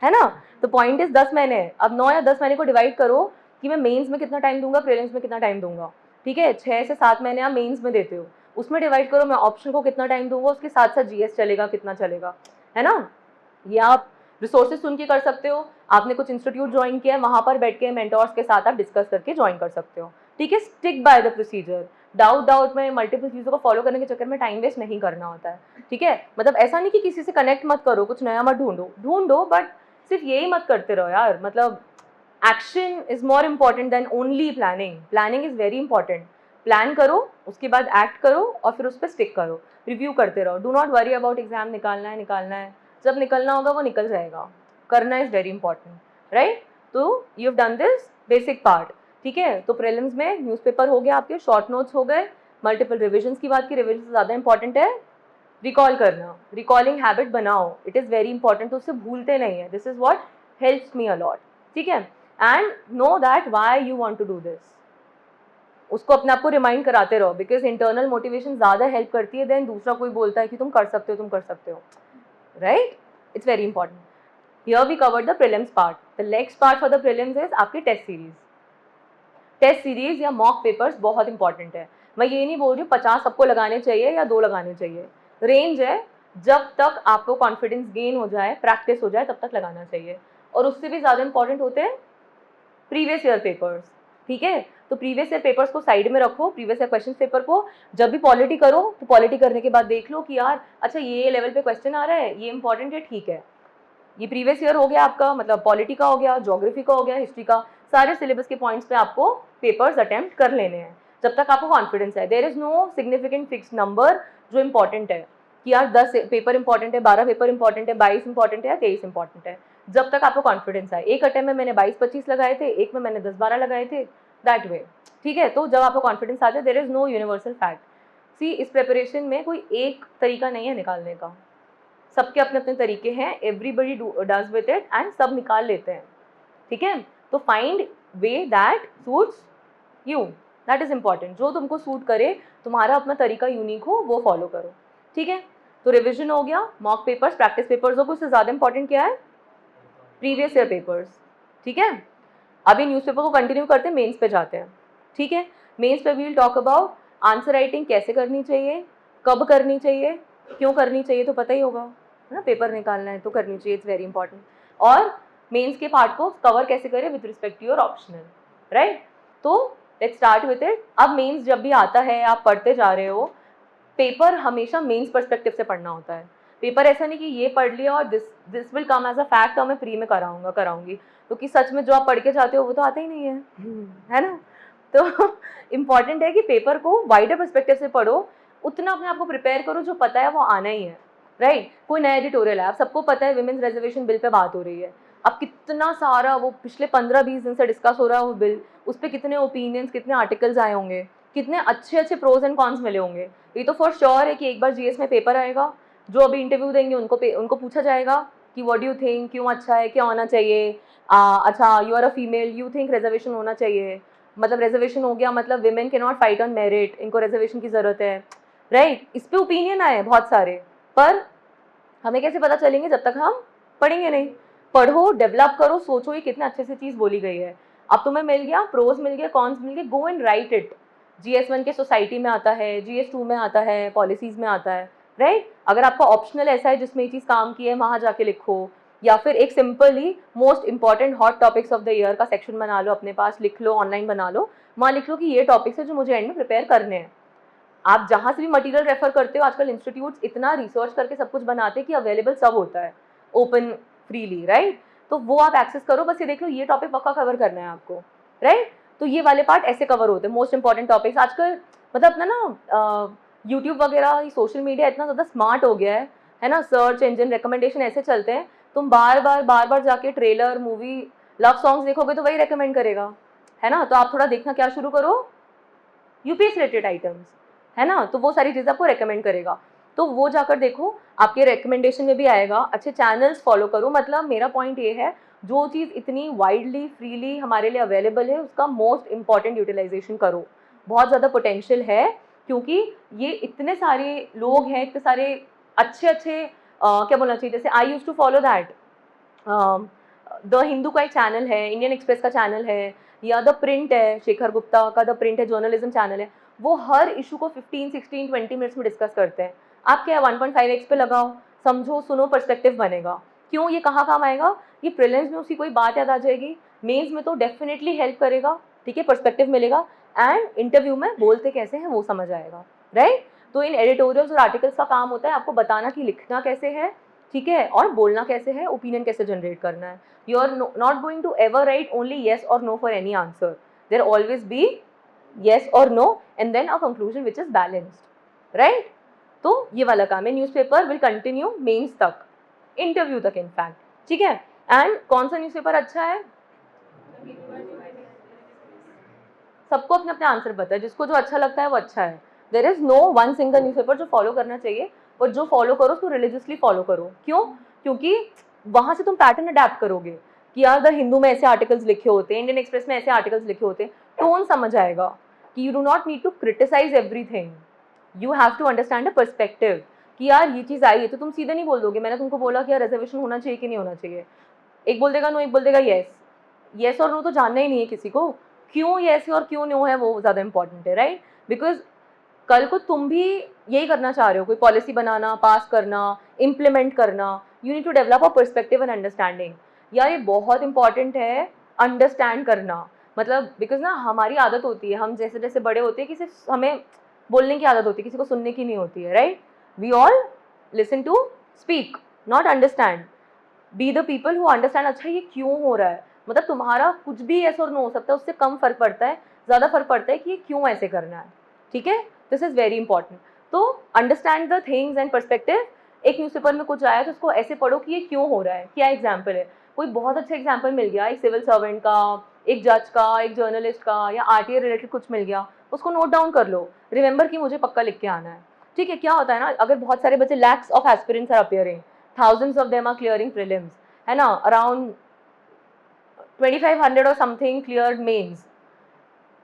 है ना. तो पॉइंट इज 10 महीने. अब 9 या 10 महीने को डिवाइड करो कि मैं मेंस में कितना टाइम दूंगा, प्रीलिम्स में कितना टाइम दूंगा. ठीक है, 6 से 7 महीने आप मेंस में देते हो, उसमें डिवाइड करो मैं ऑप्शन को कितना टाइम दूंगा, उसके साथ साथ GS चलेगा कितना चलेगा, है ना. ये आप रिसोर्सेज सुन के कर सकते हो. आपने कुछ इंस्टीट्यूट ज्वाइन किया है, वहाँ पर बैठ के मेंटोर्स के साथ आप डिस्कस करके ज्वाइन कर सकते हो. ठीक है, stick by the procedure. Doubt में मल्टीपल चीज़ों को फॉलो करने के चक्कर में टाइम वेस्ट नहीं करना होता है. ठीक है, मतलब ऐसा नहीं कि किसी से कनेक्ट मत करो, कुछ नया मत ढूंढो, बट सिर्फ यही मत करते रहो यार. मतलब action is more important than only planning. Planning is very important. Plan करो, उसके बाद एक्ट करो, और फिर उस पर स्टिक करो, रिव्यू करते रहो. Do not worry about exam निकालना है. जब निकलना होगा वो निकल जाएगा. करना इज वेरी इंपॉर्टेंट, राइट. तो you have done this basic part. ठीक है, तो प्रीलिम्स में न्यूज़पेपर हो गया आपके, शॉर्ट नोट्स हो गए, मल्टीपल रिविजन्स की बात की, रिविजन ज़्यादा इंपॉर्टेंट है. रिकॉल करना, रिकॉलिंग हैबिट बनाओ, इट इज़ वेरी इंपॉर्टेंट. तो उससे भूलते नहीं है. This is what helps me a lot. ठीक है, and know that why you want to do this. उसको अपने आप को रिमाइंड कराते रहो, बिकॉज इंटरनल मोटिवेशन ज़्यादा हेल्प करती है देन दूसरा कोई बोलता है कि तुम कर सकते हो, right. It's very important. Here we covered the prelims part. The next part for the prelims is आपकी टेस्ट सीरीज. टेस्ट सीरीज या मॉक पेपर्स बहुत इंपॉर्टेंट है. मैं ये नहीं बोल रही हूँ 50 सबको लगाने चाहिए या 2 लगाने चाहिए. रेंज है, जब तक आपको कॉन्फिडेंस गेन हो जाए, प्रैक्टिस हो जाए, तब तक लगाना चाहिए. और उससे भी ज़्यादा इंपॉर्टेंट होते हैं प्रीवियस ईयर पेपर्स. ठीक है, तो प्रीवियस ईयर पेपर्स को साइड में रखो. प्रीवियस ईयर क्वेश्चन पेपर को जब भी पॉलिटी करो, तो पॉलिटी करने के बाद देख लो कि यार अच्छा ये लेवल पे क्वेश्चन आ रहा है, ये इंपॉर्टेंट है, ठीक है. ये प्रीवियस ईयर हो गया आपका, मतलब पॉलिटी का हो गया, ज्योग्राफी का हो गया, हिस्ट्री का. सारे सिलेबस के पॉइंट्स पे आपको पेपर्स अटेम्प्ट कर लेने हैं जब तक आपको कॉन्फिडेंस है. There is no significant fix number जो इंपॉर्टेंट है कि यार 10 पेपर इंपॉर्टेंट है, 12 पेपर इंपॉर्टेंट है, 22 इंपॉर्टेंट है या 23 इंपॉर्टेंट है. जब तक आपको कॉन्फिडेंस है. एक अटेम्प्ट में मैंने 22-25 लगाए थे, एक में मैंने 10-12 लगाए थे, दैट वे. ठीक है, तो जब आपको कॉन्फिडेंस आ जाए, there is no universal fact. See, इस प्रिपरेशन में कोई एक तरीका नहीं है निकालने का. सबके अपने अपने तरीके हैं. Everybody does with it and सब निकाल लेते हैं. ठीक है, तो find way that suits you, that is important. जो तुमको सूट करे, तुम्हारा अपना तरीका यूनिक हो, वो फॉलो करो. ठीक है, तो रिविजन हो गया, मॉक पेपर्स, प्रैक्टिस पेपर्स हो गए. उससे ज़्यादा इंपॉर्टेंट क्या है? Previous year papers. ठीक है, अभी न्यूज़पेपर को कंटिन्यू करते हैं, मेंस पे जाते हैं. ठीक है, मेंस पे we'll talk about answer writing कैसे करनी चाहिए, कब करनी चाहिए, क्यों करनी चाहिए, तो पता ही होगा, है ना. पेपर निकालना है तो करनी चाहिए, इट्स वेरी इंपॉर्टेंट. और मेंस के पार्ट को कवर कैसे करें with respect to your optional, right. तो लेट्स स्टार्ट विद इट. अब मेंस जब भी आता है, आप पढ़ते जा रहे हो, पेपर हमेशा मेंस पर्सपेक्टिव से पढ़ना होता है. पेपर ऐसा नहीं कि ये पढ़ लिया और this will come as a fact और मैं प्री में कराऊंगी, क्योंकि सच में जो आप पढ़ के जाते हो वो तो आता ही नहीं है ना. तो इम्पॉर्टेंट है कि पेपर को वाइडर पर्सपेक्टिव से पढ़ो. उतना अपने आप को प्रिपेयर करो, जो पता है वो आना ही है, राइट. कोई नया एडिटोरियल है, आप सबको पता है विमेंस रिजर्वेशन बिल पे बात हो रही है, अब कितना सारा वो पिछले 15-20 दिन से डिस्कस हो रहा है वो बिल, उस पर कितने ओपिनियंस, कितने आर्टिकल्स आए होंगे, कितने अच्छे अच्छे प्रोज एंड कॉन्स मिले होंगे। ये तो फॉर श्योर है कि एक बार जीएस में पेपर आएगा, जो अभी इंटरव्यू देंगे उनको पूछा जाएगा कि व्हाट डू यू थिंक, क्यों अच्छा है, क्या होना चाहिए, अच्छा you are a female, you think reservation होना चाहिए, मतलब रिजर्वेशन हो गया मतलब विमेन के नॉट फाइट ऑन मेरिट, इनको रिजर्वेशन की जरूरत है, राइट। इस पे ओपिनियन आए बहुत सारे, पर हमें कैसे पता चलेंगे जब तक हम पढ़ेंगे नहीं। पढ़ो, डेवलप करो, सोचो ये कितने अच्छे से चीज़ बोली गई है। अब तुम्हें मिल गया, प्रोज मिल गया, कॉन्स मिल गए, go and right it. GS1 के सोसाइटी में आता है, GS2 में आता है, पॉलिसीज में आता है, राइट। अगर आपका ऑप्शनल ऐसा है जिसमें ये चीज़ काम की है, वहाँ जाके लिखो, या फिर एक simply most important hot topics of the year का सेक्शन बना लो, अपने पास लिख लो, ऑनलाइन बना लो, वहाँ लिख लो कि ये टॉपिक्स है जो मुझे एंड में प्रिपेयर करने हैं। आप जहाँ से भी मटेरियल रेफर करते हो, आजकल इंस्टीट्यूट्स इतना रिसर्च करके सब कुछ बनाते हैं कि अवेलेबल सब होता है ओपन फ्रीली, राइट। तो वो आप एक्सेस करो, बस ये देख लो ये टॉपिक पक्का कवर करना है आपको, राइट। तो ये वाले पार्ट ऐसे कवर होते हैं, मोस्ट इंपॉर्टेंट टॉपिक्स। आजकल मतलब अपना ना यूट्यूब वगैरह, सोशल मीडिया इतना ज़्यादा स्मार्ट हो गया है ना, सर्च इंजन रिकमेंडेशन ऐसे चलते हैं, तुम बार बार जाके ट्रेलर, मूवी, लव सॉन्ग्स देखोगे तो वही रिकमेंड करेगा, है ना। तो आप थोड़ा देखना क्या शुरू करो, यूपीएस रिलेटेड आइटम्स, है ना, तो वो सारी चीज़ें आपको रेकमेंड करेगा, तो वो जाकर देखो, आपके रिकमेंडेशन में भी आएगा। अच्छे चैनल्स फॉलो करो, मतलब मेरा पॉइंट ये है, जो चीज़ इतनी वाइडली फ्रीली हमारे लिए अवेलेबल है उसका मोस्ट इंपॉर्टेंट यूटिलाइजेशन करो। बहुत ज़्यादा पोटेंशियल है, क्योंकि ये इतने सारे लोग हैं, इतने सारे अच्छे अच्छे क्या बोलना चाहिए, जैसे I used to follow that the Hindu का एक चैनल है, इंडियन एक्सप्रेस का चैनल है, या द प्रिंट है, शेखर गुप्ता का द प्रिंट है, जर्नलिज्म चैनल है। वो हर इशू को 15, 16, 20 मिनट्स में डिस्कस करते हैं। आप क्या 1.5x पे लगाओ, समझो, सुनो, पर्सपेक्टिव बनेगा। क्यों, ये कहाँ काम आएगा, ये प्रीलिम्स में उसकी कोई बात याद आ जाएगी, मेंस में तो डेफिनेटली हेल्प करेगा, ठीक है, पर्सपेक्टिव मिलेगा, एंड इंटरव्यू में बोलते कैसे हैं वो समझ आएगा, राइट। तो इन एडिटोरियल्स और आर्टिकल्स का काम होता है आपको बताना कि लिखना कैसे है, ठीक है, और बोलना कैसे है, ओपिनियन कैसे जनरेट करना है। You are not going to ever write only yes और no for any answer, there always be yes or no and then a conclusion which is balanced, right। तो ये वाला काम है। न्यूज़पेपर विल कंटिन्यू मेंस तक, interview तक in fact, ठीक है। एंड कौन सा न्यूज़पेपर अच्छा है, सबको अपने अपने आंसर पता है, जिसको जो अच्छा लगता है वो अच्छा है। There is no one single newspaper जो फॉलो करना चाहिए, और जो फॉलो करो उसको रिलीजियसली फॉलो करो। क्यों, क्योंकि वहाँ से तुम पैटर्न अडेप्ट करोगे कि यार द हिंदू में ऐसे आर्टिकल्स लिखे होते हैं, इंडियन एक्सप्रेस में ऐसे आर्टिकल्स लिखे होते हैं, टोन समझ आएगा कि you do not need to criticise everything, you have to understand a perspective कि यार ये चीज़ आई है, तो तुम सीधे नहीं बोल दोगे मैंने तुमको बोला कि यार रिजर्वेशन होना चाहिए कि नहीं होना चाहिए, एक बोल देगा नो, एक बोल देगा येस। येस और नो तो जानना ही नहीं है किसी को, क्यों येस और क्यों नो है वो ज़्यादा इंपॉर्टेंट है, राइट। बिकॉज कल को तुम भी यही करना चाह रहे हो, कोई पॉलिसी बनाना, पास करना, इम्प्लीमेंट करना, you need to develop a perspective and understanding. यार ये बहुत इंपॉर्टेंट है, अंडरस्टैंड करना। मतलब बिकॉज ना हमारी आदत होती है, हम जैसे जैसे बड़े होते हैं कि सिर्फ हमें बोलने की आदत होती है, किसी को सुनने की नहीं होती है, right. We all listen to speak, not understand. Be the people who understand, अच्छा ये क्यों हो रहा है, मतलब तुम्हारा कुछ भी येस और नो हो सकता है, उससे कम फर्क पड़ता है, ज़्यादा फर्क पड़ता है कि ये क्यों ऐसे करना है, ठीक है। This is very important. तो understand the things and perspective. एक न्यूज़पेपर में कुछ आया तो उसको ऐसे पढ़ो कि ये क्यों हो रहा है, क्या एग्जाम्पल है। कोई बहुत अच्छा एग्जाम्पल मिल गया, एक सिविल सर्वेंट का, एक जज का, एक जर्नलिस्ट का, या आरटीए रिलेटेड कुछ मिल गया, उसको नोट डाउन कर लो, रिमेंबर कि मुझे पक्का लिख के आना है, ठीक है। क्या होता है ना, अगर बहुत सारे बच्चे, lakhs of aspirants are appearing, thousands of them are clearing prelims, है ना, around 2500 or something cleared mains,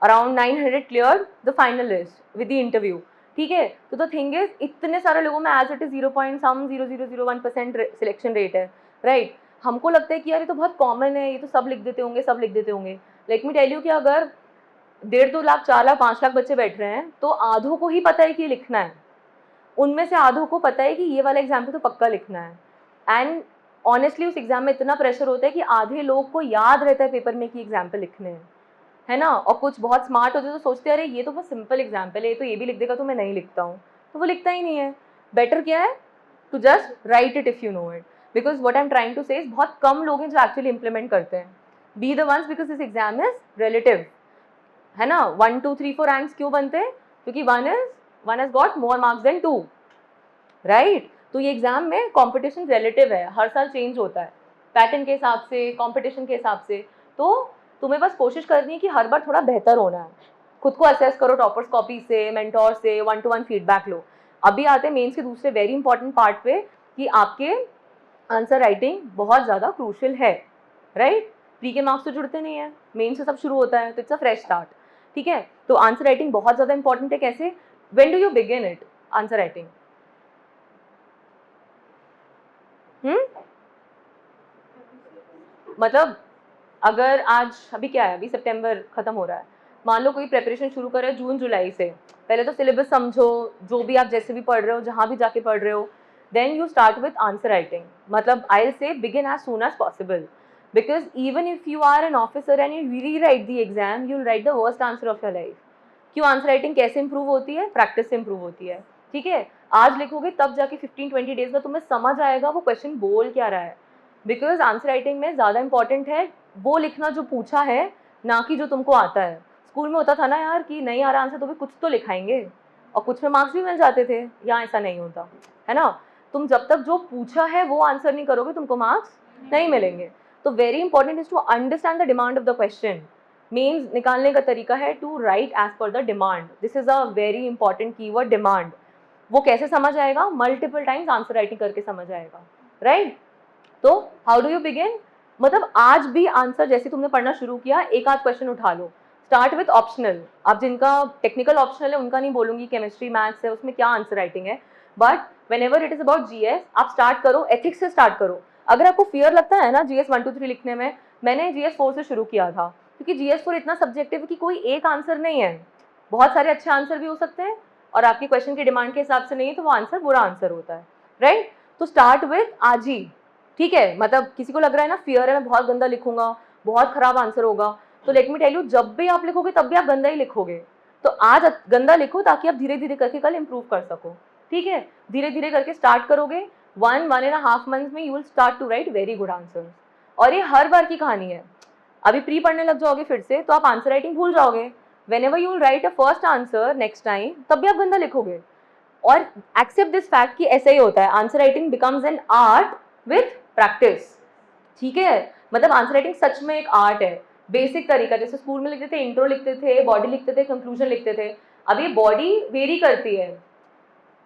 around 900 clear the finalist with the interview, ठीक है। तो द थिंग इज, इतने सारे लोगों में as it is 0.0001% selection rate है, राइट। हमको लगता है कि यार ये तो बहुत कॉमन है, ये तो सब लिख देते होंगे, सब लिख देते होंगे। लेट मी टेल यू कि अगर 1.5-2 लाख, 4 लाख, 5 लाख बच्चे बैठ रहे हैं, तो आधों को ही पता है कि ये लिखना है, उनमें से आधों को पता है कि ये वाला एग्जाम पे तो पक्का लिखना है। एंड ऑनेस्टली उस एग्जाम में इतना प्रेशर होता है कि आधे लोग को याद रहता है पेपर में कि एग्जाम्पल लिखने हैं, है ना। और कुछ बहुत स्मार्ट होते तो सोचते हैं अरे ये तो बहुत सिंपल एग्जाम्पल है, ये तो ये भी लिख देगा तो मैं नहीं लिखता हूँ, तो वो लिखता ही नहीं है। बेटर क्या है, to just write it if you know it, because what I am trying to say is बहुत कम लोग हैं जो एक्चुअली इंप्लीमेंट करते हैं। Be the ones, because this exam is relative, है ना। 1 2 3 4 रैंक्स क्यों बनते हैं, क्योंकि one has got more marks than 2, right. तो ये एग्जाम में कंपटीशन रिलेटिव है, हर साल चेंज होता है, पैटर्न के हिसाब से, कंपटीशन के हिसाब से। तो तुम्हें बस कोशिश करनी है कि हर बार थोड़ा बेहतर होना है। खुद को असेस करो टॉपर्स कॉपी से, मेंटोर से, 1-to-1 फीडबैक लो। अभी आते हैं मेंस के दूसरे वेरी इंपॉर्टेंट पार्ट पे कि आपके आंसर राइटिंग बहुत ज़्यादा क्रूशियल है, राइट? प्री के मार्क्स तो जुड़ते नहीं है, मेन से सब शुरू होता है, तो इट्स अ फ्रेश स्टार्ट, ठीक है? तो आंसर राइटिंग बहुत ज़्यादा इंपॉर्टेंट है। कैसे? When do you begin it answer writing? मतलब अगर आज अभी क्या है, अभी सितंबर खत्म हो रहा है, मान लो कोई प्रिपरेशन शुरू करे जून जुलाई से, पहले तो सिलेबस समझो, जो भी आप जैसे भी पढ़ रहे हो, जहाँ भी जाके पढ़ रहे हो, then you start with answer writing. मतलब I will say begin as soon as possible, because even if you are an officer and you rewrite the exam, you will write the worst answer of your life. क्यों? Answer writing कैसे improve होती है? Practice से improve होती है, ठीक है? आज लिखोगे तब जाके 15-20 डेज में तुम्हें समझ आएगा वो क्वेश्चन बोल क्या रहा है, बिकॉज आंसर राइटिंग में ज़्यादा इंपॉर्टेंट है वो लिखना जो पूछा है, ना कि जो तुमको आता है। स्कूल में होता था ना यार कि नहीं आ रहा आंसर तो भी कुछ तो लिखाएंगे, और कुछ में मार्क्स भी मिल जाते थे। यहाँ ऐसा नहीं होता है ना, तुम जब तक जो पूछा है वो आंसर नहीं करोगे तुमको मार्क्स नहीं मिलेंगे। तो very important is to understand the demand of the question. Means निकालने का तरीका है to write as per the demand. This is a very important keyword, demand. वो कैसे समझ आएगा? मल्टीपल टाइम्स आंसर राइटिंग करके समझ आएगा, राइट? तो हाउ डू यू बिगिन? मतलब आज भी आंसर जैसे तुमने पढ़ना शुरू किया, एक आध क्वेश्चन उठा लो। Start with optional. आप जिनका टेक्निकल ऑप्शनल है उनका नहीं बोलूंगी, केमिस्ट्री मैथ्स है उसमें क्या आंसर राइटिंग है, but when ever it is about GS आप स्टार्ट करो, एथिक्स से स्टार्ट करो। अगर आपको फियर लगता है ना जीएस 1 2 3 लिखने में, मैंने जीएस 4 से शुरू किया था, क्योंकि जीएस 4 इतना सब्जेक्टिव है कि कोई एक आंसर नहीं है, बहुत सारे अच्छे आंसर भी हो सकते हैं, और आपकी क्वेश्चन की डिमांड के हिसाब से नहीं है तो वो आंसर बुरा आंसर होता है, राइट? तो स्टार्ट विथ आज ही, ठीक है? मतलब किसी को लग रहा है ना फियर है मैं बहुत गंदा लिखूंगा, बहुत खराब आंसर होगा, तो लेट मी टेल यू, जब भी आप लिखोगे तब भी आप गंदा ही लिखोगे। तो आज गंदा लिखो ताकि आप धीरे धीरे करके कल इंप्रूव कर सको, ठीक है? धीरे धीरे करके स्टार्ट करोगे, 1-1.5 मंथ में you will start to write very good answers. और ये हर बार की कहानी है। अभी प्री पढ़ने लग जाओगे फिर से तो आप आंसर राइटिंग भूल जाओगे। When ever you will right a first answer next time, तब भी आप गंदा लिखोगे। और एक्सेप्ट दिस फैक्ट कि ऐसा ही होता है, answer writing becomes an art with practice, ठीक है? मतलब आंसर राइटिंग सच में एक आर्ट है। बेसिक तरीका, जैसे स्कूल में लिखते थे, इंट्रो लिखते थे, बॉडी लिखते थे, कंक्लूजन लिखते थे। अब ये बॉडी वेरी करती है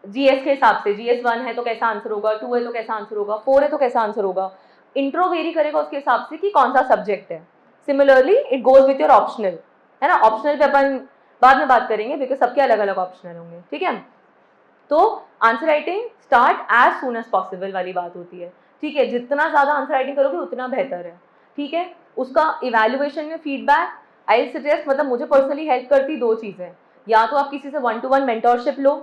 जीएस के हिसाब से, जीएस 1 है तो कैसा आंसर होगा, 2 है तो कैसा आंसर होगा, 4 है तो कैसा आंसर होगा। इंट्रो वेरी करेगा उसके हिसाब से कि कौन सा सब्जेक्ट है। Similarly it goes with your optional, है ना? ऑप्शनल पे अपन बाद में बात करेंगे बिकॉज सबके अलग अलग ऑप्शनल होंगे, ठीक है? तो answer writing start as soon as possible वाली बात होती है, ठीक है? जितना ज़्यादा आंसर राइटिंग करोगे उतना बेहतर है, ठीक है? उसका इवैल्यूएशन में फीडबैक आई सजेस्ट, मतलब मुझे पर्सनली हेल्प करती 2 चीज़ें। या तो आप किसी से 1-to-1 mentorship low,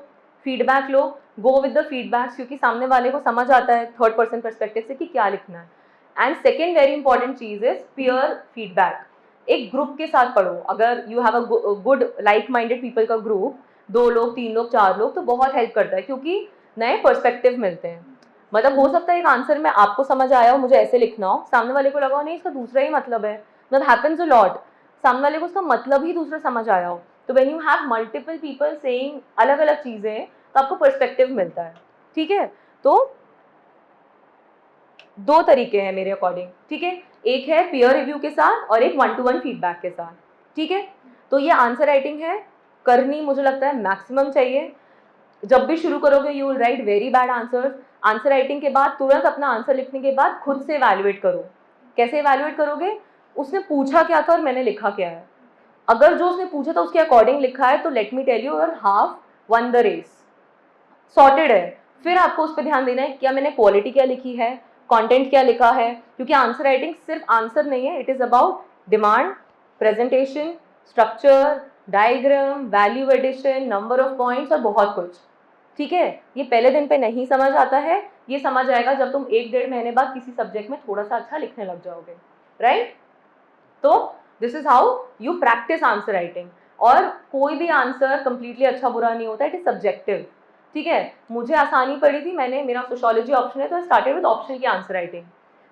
feedback low, go with the feedbacks, क्योंकि सामने वाले को समझ आता है थर्ड पर्सन पर्सपेक्टिव से कि क्या लिखना है। And second very important cheese is peer feedback. एक ग्रुप के साथ पढ़ो। अगर you have a good like minded people का ग्रुप, 2 लोग, 3 लोग, 4 लोग, तो बहुत हेल्प करता है, क्योंकि नए पर्सपेक्टिव मिलते हैं। मतलब हो सकता है एक आंसर में आपको समझ आया हो मुझे ऐसे लिखना हो, सामने वाले को लगा हो नहीं इसका दूसरा ही मतलब है, मतलब हैपेंस अ लॉट, सामने वाले को उसका मतलब ही दूसरा समझ आया हो। तो when you have multiple people saying अलग अलग चीज़ें तो आपको पर्सपेक्टिव मिलता है, ठीक है? तो 2 तरीके हैं मेरे अकॉर्डिंग, ठीक है? एक है पीयर रिव्यू के साथ और एक 1-to-1 फीडबैक के साथ, ठीक है? तो ये आंसर राइटिंग है, करनी मुझे लगता है मैक्सिमम चाहिए। जब भी शुरू करोगे you will right very bad answers. Answer writing के बाद तुरंत अपना आंसर लिखने के बाद खुद से इवैल्यूएट करो। कैसे इवैल्यूएट करोगे? उसने पूछा क्या था और मैंने लिखा क्या है। अगर जो उसने पूछा था उसके अकॉर्डिंग लिखा है तो let me tell you your half won the race, sorted है। फिर आपको उस पर ध्यान देना है क्या मैंने क्वालिटी क्या लिखी है, कंटेंट क्या लिखा है, क्योंकि आंसर राइटिंग सिर्फ आंसर नहीं है, it is about demand, presentation, structure, diagram, value addition, number of points और बहुत कुछ, ठीक है? ये पहले दिन पे नहीं समझ आता है, ये समझ आएगा जब तुम 1-1.5 महीने बाद किसी सब्जेक्ट में थोड़ा सा अच्छा लिखने लग जाओगे, राइट? तो this is how you practice answer writing. और कोई भी आंसर कंप्लीटली अच्छा बुरा नहीं होता, इट इज सब्जेक्टिव, ठीक है? मुझे आसानी पड़ी थी, मैंने, मेरा सोशियोलॉजी ऑप्शन है तो स्टार्टेड विद ऑप्शन की आंसर राइटिंग,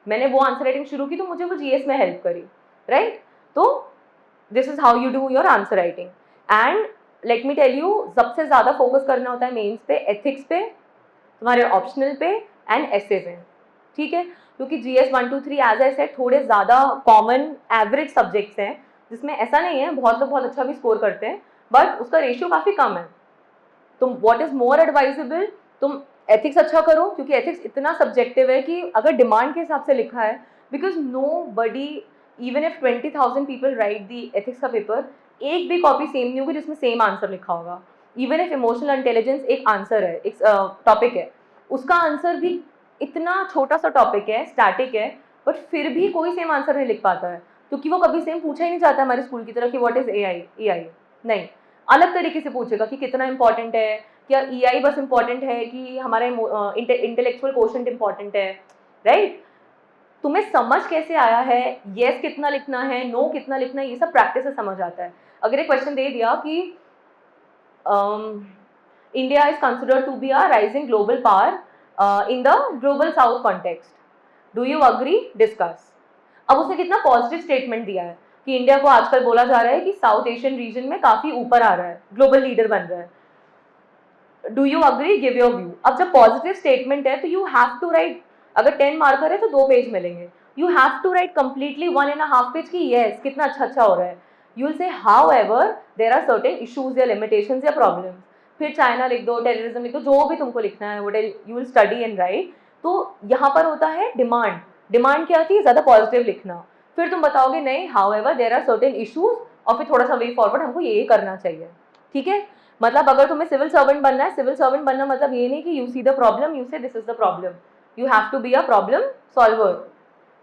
मैंने वो आंसर राइटिंग शुरू की तो मुझे वो जीएस में हेल्प करी, राइट? तो this is how you do your answer writing. And let me tell you, सबसे ज़्यादा फोकस करना होता है मेंस पे, एथिक्स पे, तुम्हारे ऑप्शनल पे एंड एसे पे, ठीक है? क्योंकि GS 1 2 3 एज आई सेड थोड़े ज़्यादा कॉमन एवरेज सब्जेक्ट्स हैं, जिसमें ऐसा नहीं है, बहुत लोग बहुत अच्छा भी स्कोर करते हैं, बट उसका रेशियो काफ़ी कम है। तुम व्हाट इज मोर एडवाइजेबल, तुम एथिक्स अच्छा करो, क्योंकि एथिक्स इतना सब्जेक्टिव है कि अगर डिमांड के हिसाब से लिखा है, because nobody, even if 20,000 people write the ethics का पेपर, एक भी कॉपी सेम नहीं होगी जिसमें सेम आंसर लिखा होगा। इवन इफ इमोशनल इंटेलिजेंस एक आंसर है, एक टॉपिक है, उसका आंसर भी इतना छोटा सा टॉपिक है, स्टैटिक है, बट फिर भी कोई सेम आंसर नहीं लिख पाता है, क्योंकि वो कभी सेम पूछा ही नहीं चाहता हमारे स्कूल की तरह कि व्हाट इज AI नहीं, अलग तरीके से पूछेगा कि कितना इंपॉर्टेंट है, क्या EI बस इंपॉर्टेंट है कि हमारा इंटेलेक्चुअल क्वोशंट इंपॉर्टेंट है, राइट? तुम्हें समझ कैसे आया है, येस कितना लिखना है, नो कितना लिखना है, ये सब प्रैक्टिस से समझ आता है। अगर एक क्वेश्चन दे दिया कि India is considered to be a rising global power in the global south context, do you agree, discuss. अब उसने कितना पॉजिटिव स्टेटमेंट दिया है कि इंडिया को आजकल बोला जा रहा है कि साउथ एशियन रीजन में काफी ऊपर आ रहा है, ग्लोबल लीडर बन रहा है, do you agree, give your view. अब जब पॉजिटिव स्टेटमेंट है तो यू हैव टू राइट, अगर 10 मार्कर है तो 2 पेज मिलेंगे, you have to write completely 1.5 page की येस कितना अच्छा हो रहा है। You will say however there are certain issues या लिमिटेशंस या प्रॉब्लम्स, फिर चाइना लिख दो, टेररिज्म लिख दो, जो भी तुमको लिखना है, what you will study and right. तो यहाँ पर होता है डिमांड, डिमांड क्या आती है, ज़्यादा पॉजिटिव लिखना, फिर तुम बताओगे नहीं however there are certain issues, और फिर थोड़ा सा वे फॉरवर्ड हमको ये करना चाहिए, ठीक है। मतलब अगर तुम्हें सिविल सर्वेंट बनना है, सिविल सर्वेंट बनना मतलब ये नहीं कि you see the problem, you say this is the problem, you have to be a problem solver,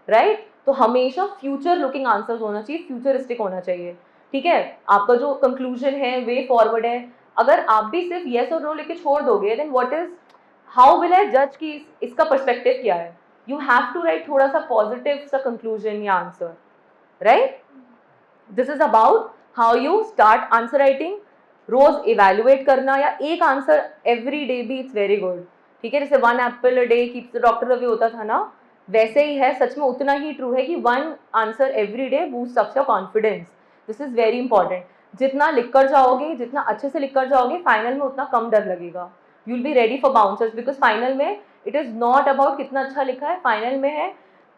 right. तो हमेशा फ्यूचर लुकिंग आंसर्स होना चाहिए, फ्यूचरिस्टिक होना चाहिए, ठीक है। आपका जो कंक्लूजन है, वे फॉरवर्ड है, अगर आप भी सिर्फ येस और नो लेके छोड़ दोगे, then what is, how will I जज कि इसका पर्सपेक्टिव क्या है। यू हैव टू राइट थोड़ा सा पॉजिटिव सा कंक्लूजन या answer, right. This is about how you start answer writing. रोज इवेल्युएट करना, या एक आंसर एवरी डे भी इट्स वेरी गुड, ठीक है। जैसे 1 apple a day keeps the doctor away होता था ना, वैसे ही है, सच में उतना ही ट्रू है कि 1 answer every day boost ups your confidence. This is very important. जितना लिख कर जाओगे, जितना अच्छे से लिख कर जाओगे, फाइनल में उतना कम डर लगेगा, you will be ready for bouncers, because final में इट इज नॉट अबाउट कितना अच्छा लिखा है, फाइनल में है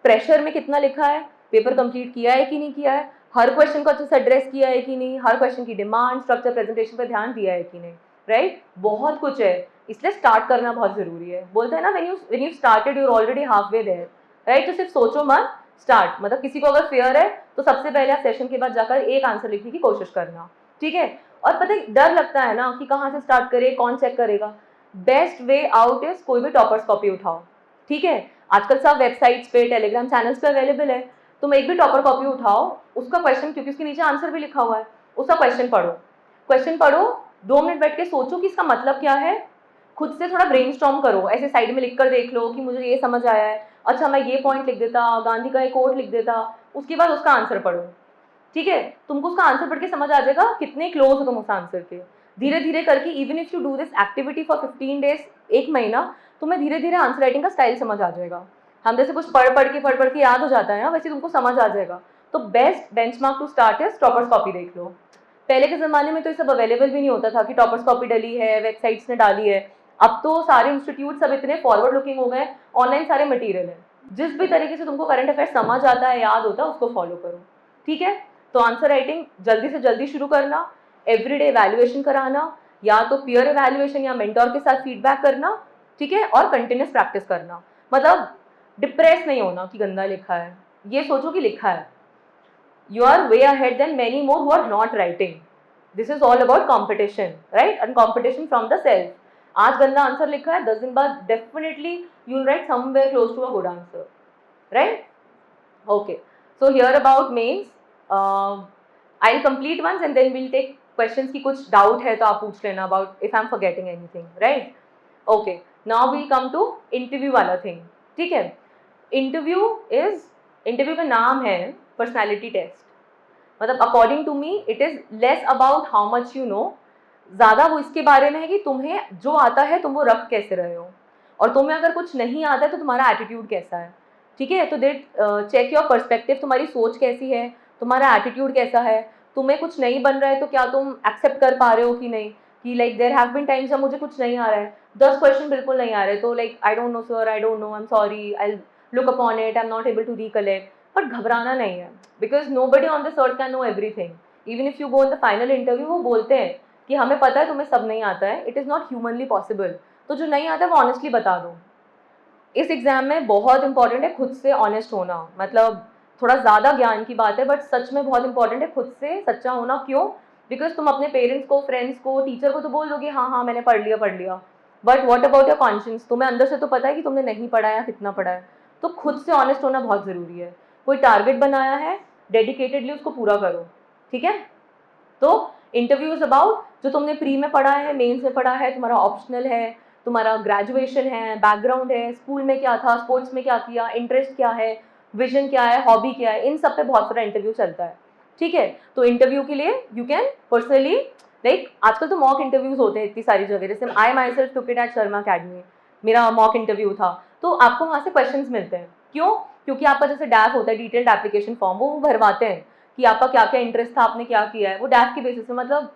प्रेशर में कितना लिखा है, पेपर कंप्लीट किया है कि नहीं किया है, हर क्वेश्चन को अच्छे से एड्रेस किया है कि नहीं, हर क्वेश्चन की डिमांड, स्ट्रक्चर, प्रेजेंटेशन पर ध्यान दिया है कि नहीं, राइट। बहुत कुछ है, इसलिए स्टार्ट करना बहुत जरूरी है। बोलते हैं ना, when you started you are already half way there, right. तो सिर्फ सोचो मत, स्टार्ट। मतलब किसी को अगर फेयर है तो सबसे पहले आप सेशन के बाद जाकर एक आंसर लिखने की कोशिश करना, ठीक है। और पता है डर लगता है ना कि कहाँ से स्टार्ट करे, कौन चेक करेगा, बेस्ट वे आउट इज कोई भी टॉपर्स कॉपी उठाओ, ठीक है। आजकल सब वेबसाइट्स पे, टेलीग्राम चैनल्स पे अवेलेबल है, तुम एक भी टॉपर कॉपी उठाओ, उसका क्वेश्चन, क्योंकि उसके नीचे आंसर भी लिखा हुआ है, उसका क्वेश्चन पढ़ो, क्वेश्चन पढ़ो, 2 मिनट बैठ के सोचो कि इसका मतलब क्या है, खुद से थोड़ा ब्रेनस्टॉर्म करो, ऐसे साइड में लिख कर देख लो कि मुझे ये समझ आया है, अच्छा मैं ये पॉइंट लिख देता, गांधी का एक कोट लिख देता, उसके बाद उसका आंसर पढ़ो, ठीक है। तुमको उसका आंसर पढ़ के समझ आ जाएगा कितने क्लोज हो तुम उस आंसर के। धीरे धीरे करके, even if you do this activity for 15 days, 1 महीना, तुम्हें धीरे धीरे आंसर राइटिंग का स्टाइल समझ आ जाएगा। हम जैसे कुछ पढ़ के याद हो जाता है ना, वैसे तुमको समझ आ जाएगा। तो best benchmark to start is toppers copy देख लो। पहले के ज़माने में तो ये सब अवेलेबल भी नहीं होता था कि टॉपर्स कॉपी डली है, वेबसाइट्स ने डाली है। अब तो सारे इंस्टीट्यूट सब इतने फॉरवर्ड लुकिंग हो गए, ऑनलाइन सारे मटेरियल है, जिस भी तरीके से तुमको करंट अफेयर समझ आता है, याद होता है, उसको फॉलो करो, ठीक है। तो आंसर राइटिंग जल्दी से जल्दी शुरू करना, एवरीडे इवैल्यूएशन कराना, या तो पीयर इवैल्यूएशन या मेंटोर के साथ फीडबैक करना, ठीक है, और कंटिन्यूस प्रैक्टिस करना। मतलब डिप्रेस नहीं होना कि गंदा लिखा है, ये सोचो कि लिखा है। You are way ahead than many more who are not writing. This is all about competition, right? And competition from the self. आज गंदा आंसर लिखा है, 10 दिन बाद definitely you will write somewhere close to a good answer, right? Okay. So here about mains, I'll complete once and then we'll take questions की कुछ doubt है तो आप पूछ लेना about if I'm forgetting anything, right? Okay. Now we'll come to interview वाला thing, ठीक है? इंटरव्यू का नाम है पर्सनैलिटी टेस्ट। मतलब according to me it is less about how much you know, ज़्यादा वो इसके बारे में है कि तुम्हें जो आता है तुम वो रख कैसे रहे हो, और तुम्हें अगर कुछ नहीं आता है तो तुम्हारा एटीट्यूड कैसा है, ठीक है। तो देट चेक योर पर्सपेक्टिव, तुम्हारी सोच कैसी है, तुम्हारा एटीट्यूड कैसा है, तुम्हें कुछ नहीं बन रहा है तो क्या तुम एक्सेप्ट कर पा रहे हो कि नहीं, कि like there have been times जब मुझे कुछ नहीं आ रहा है, 10 क्वेश्चन बिल्कुल नहीं आ रहे, तो like I don't know sir, I don't know, I am sorry, I look upon it, I'm not able to recollect. But घबराना नहीं है, because nobody on this earth can know everything. Even if you go in the final interview, वो बोलते हैं कि हमें पता है तुम्हें सब नहीं आता है, it is not humanly possible. तो जो नहीं आता है वो ऑनेस्टली बता दो. इस एग्जाम में बहुत इंपॉर्टेंट है खुद से ऑनेस्ट होना. मतलब थोड़ा ज़्यादा ज्ञान की बात है, बट सच में बहुत इंपॉर्टेंट है खुद से सच्चा होना. क्यों? बिकॉज तुम अपने पेरेंट्स को, फ्रेंड्स को, टीचर को तो बोल दोगे हाँ हाँ मैंने पढ़ लिया, but what about your conscience? तुम्हें अंदर से तो पता है कि तुमने नहीं पढ़ा या कितना पढ़ा है. तो खुद से ऑनेस्ट होना बहुत ज़रूरी है. कोई टारगेट बनाया है, डेडिकेटेडली उसको पूरा करो. ठीक है? तो इंटरव्यू इज अबाउट जो तुमने प्री में पढ़ा है, मेंस में पढ़ा है, तुम्हारा ऑप्शनल है, तुम्हारा ग्रेजुएशन है, बैकग्राउंड है, स्कूल में क्या था, स्पोर्ट्स में क्या किया, इंटरेस्ट क्या है, विजन क्या है, हॉबी क्या है, इन सब पे बहुत सारा इंटरव्यू चलता है. ठीक है? तो इंटरव्यू के लिए यू कैन पर्सनली लाइक आजकल तो मॉक इंटरव्यूज होते हैं इतनी सारी जगह. जैसे I myself took it at Sharma academy, मेरा मॉक इंटरव्यू था. तो आपको वहाँ से क्वेश्चंस मिलते हैं. क्यों? क्योंकि आपका जैसे डैफ होता है, डिटेल्ड एप्लीकेशन फॉर्म, वो भरवाते हैं कि आपका क्या क्या इंटरेस्ट था, आपने क्या किया है. वो डैफ के बेसिस पे, मतलब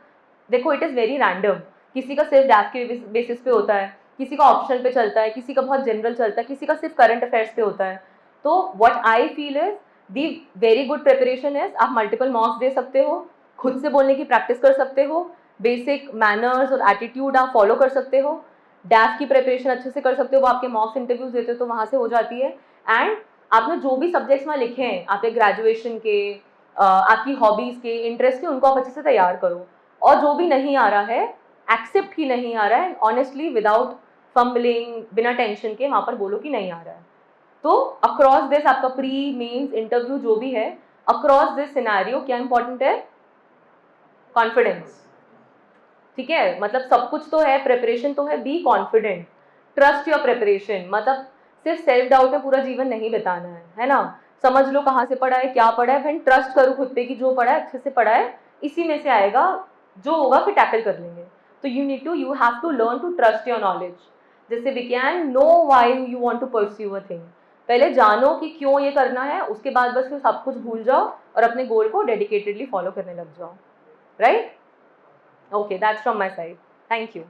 देखो इट इज़ वेरी रैंडम. किसी का सिर्फ डैफ के बेसिस पे होता है, किसी का ऑप्शनल पे चलता है, किसी का बहुत जनरल चलता है, किसी का सिर्फ करंट अफेयर्स पे होता है. तो what I feel is the very good preparation is आप मल्टीपल मॉक्स दे सकते हो, खुद से बोलने की प्रैक्टिस कर सकते हो, बेसिक मैनर्स और एटीट्यूड आप फॉलो कर सकते हो, डैफ की प्रिपरेशन अच्छे से कर सकते हो. वो आपके मॉक्स इंटरव्यूज देते हो तो वहाँ से हो जाती है. एंड आपने जो भी सब्जेक्ट्स वहाँ लिखे हैं आपके ग्रेजुएशन के, आपकी हॉबीज़ के, इंटरेस्ट के, उनको आप अच्छे से तैयार करो. और जो भी नहीं आ रहा है, एक्सेप्ट ही नहीं आ रहा है, ऑनेस्टली विदाउट फम्बलिंग, बिना टेंशन के वहाँ पर बोलो कि नहीं आ रहा है. तो अक्रॉस दिस आपका प्री, मेंस, इंटरव्यू जो भी है, अक्रॉस दिस सिनेरियो क्या इंपॉर्टेंट है? कॉन्फिडेंस. ठीक है? मतलब सब कुछ तो है, प्रिपरेशन तो है, be confident, trust your preparation. मतलब सिर्फ सेल्फ डाउट में पूरा जीवन नहीं बिताना है ना. समझ लो कहाँ से पढ़ा है, क्या पढ़ा है, फिर ट्रस्ट करो खुद पे कि जो पढ़ा है अच्छे से पढ़ा है, इसी में से आएगा, जो होगा फिर टैकल कर लेंगे. तो you have to learn to trust your knowledge. जैसे we can know why you want to pursue a thing. पहले जानो कि क्यों ये करना है, उसके बाद बस फिर सब कुछ भूल जाओ और अपने गोल को डेडिकेटेडली फॉलो करने लग जाओ. Right? Okay, that's from my side. Thank you.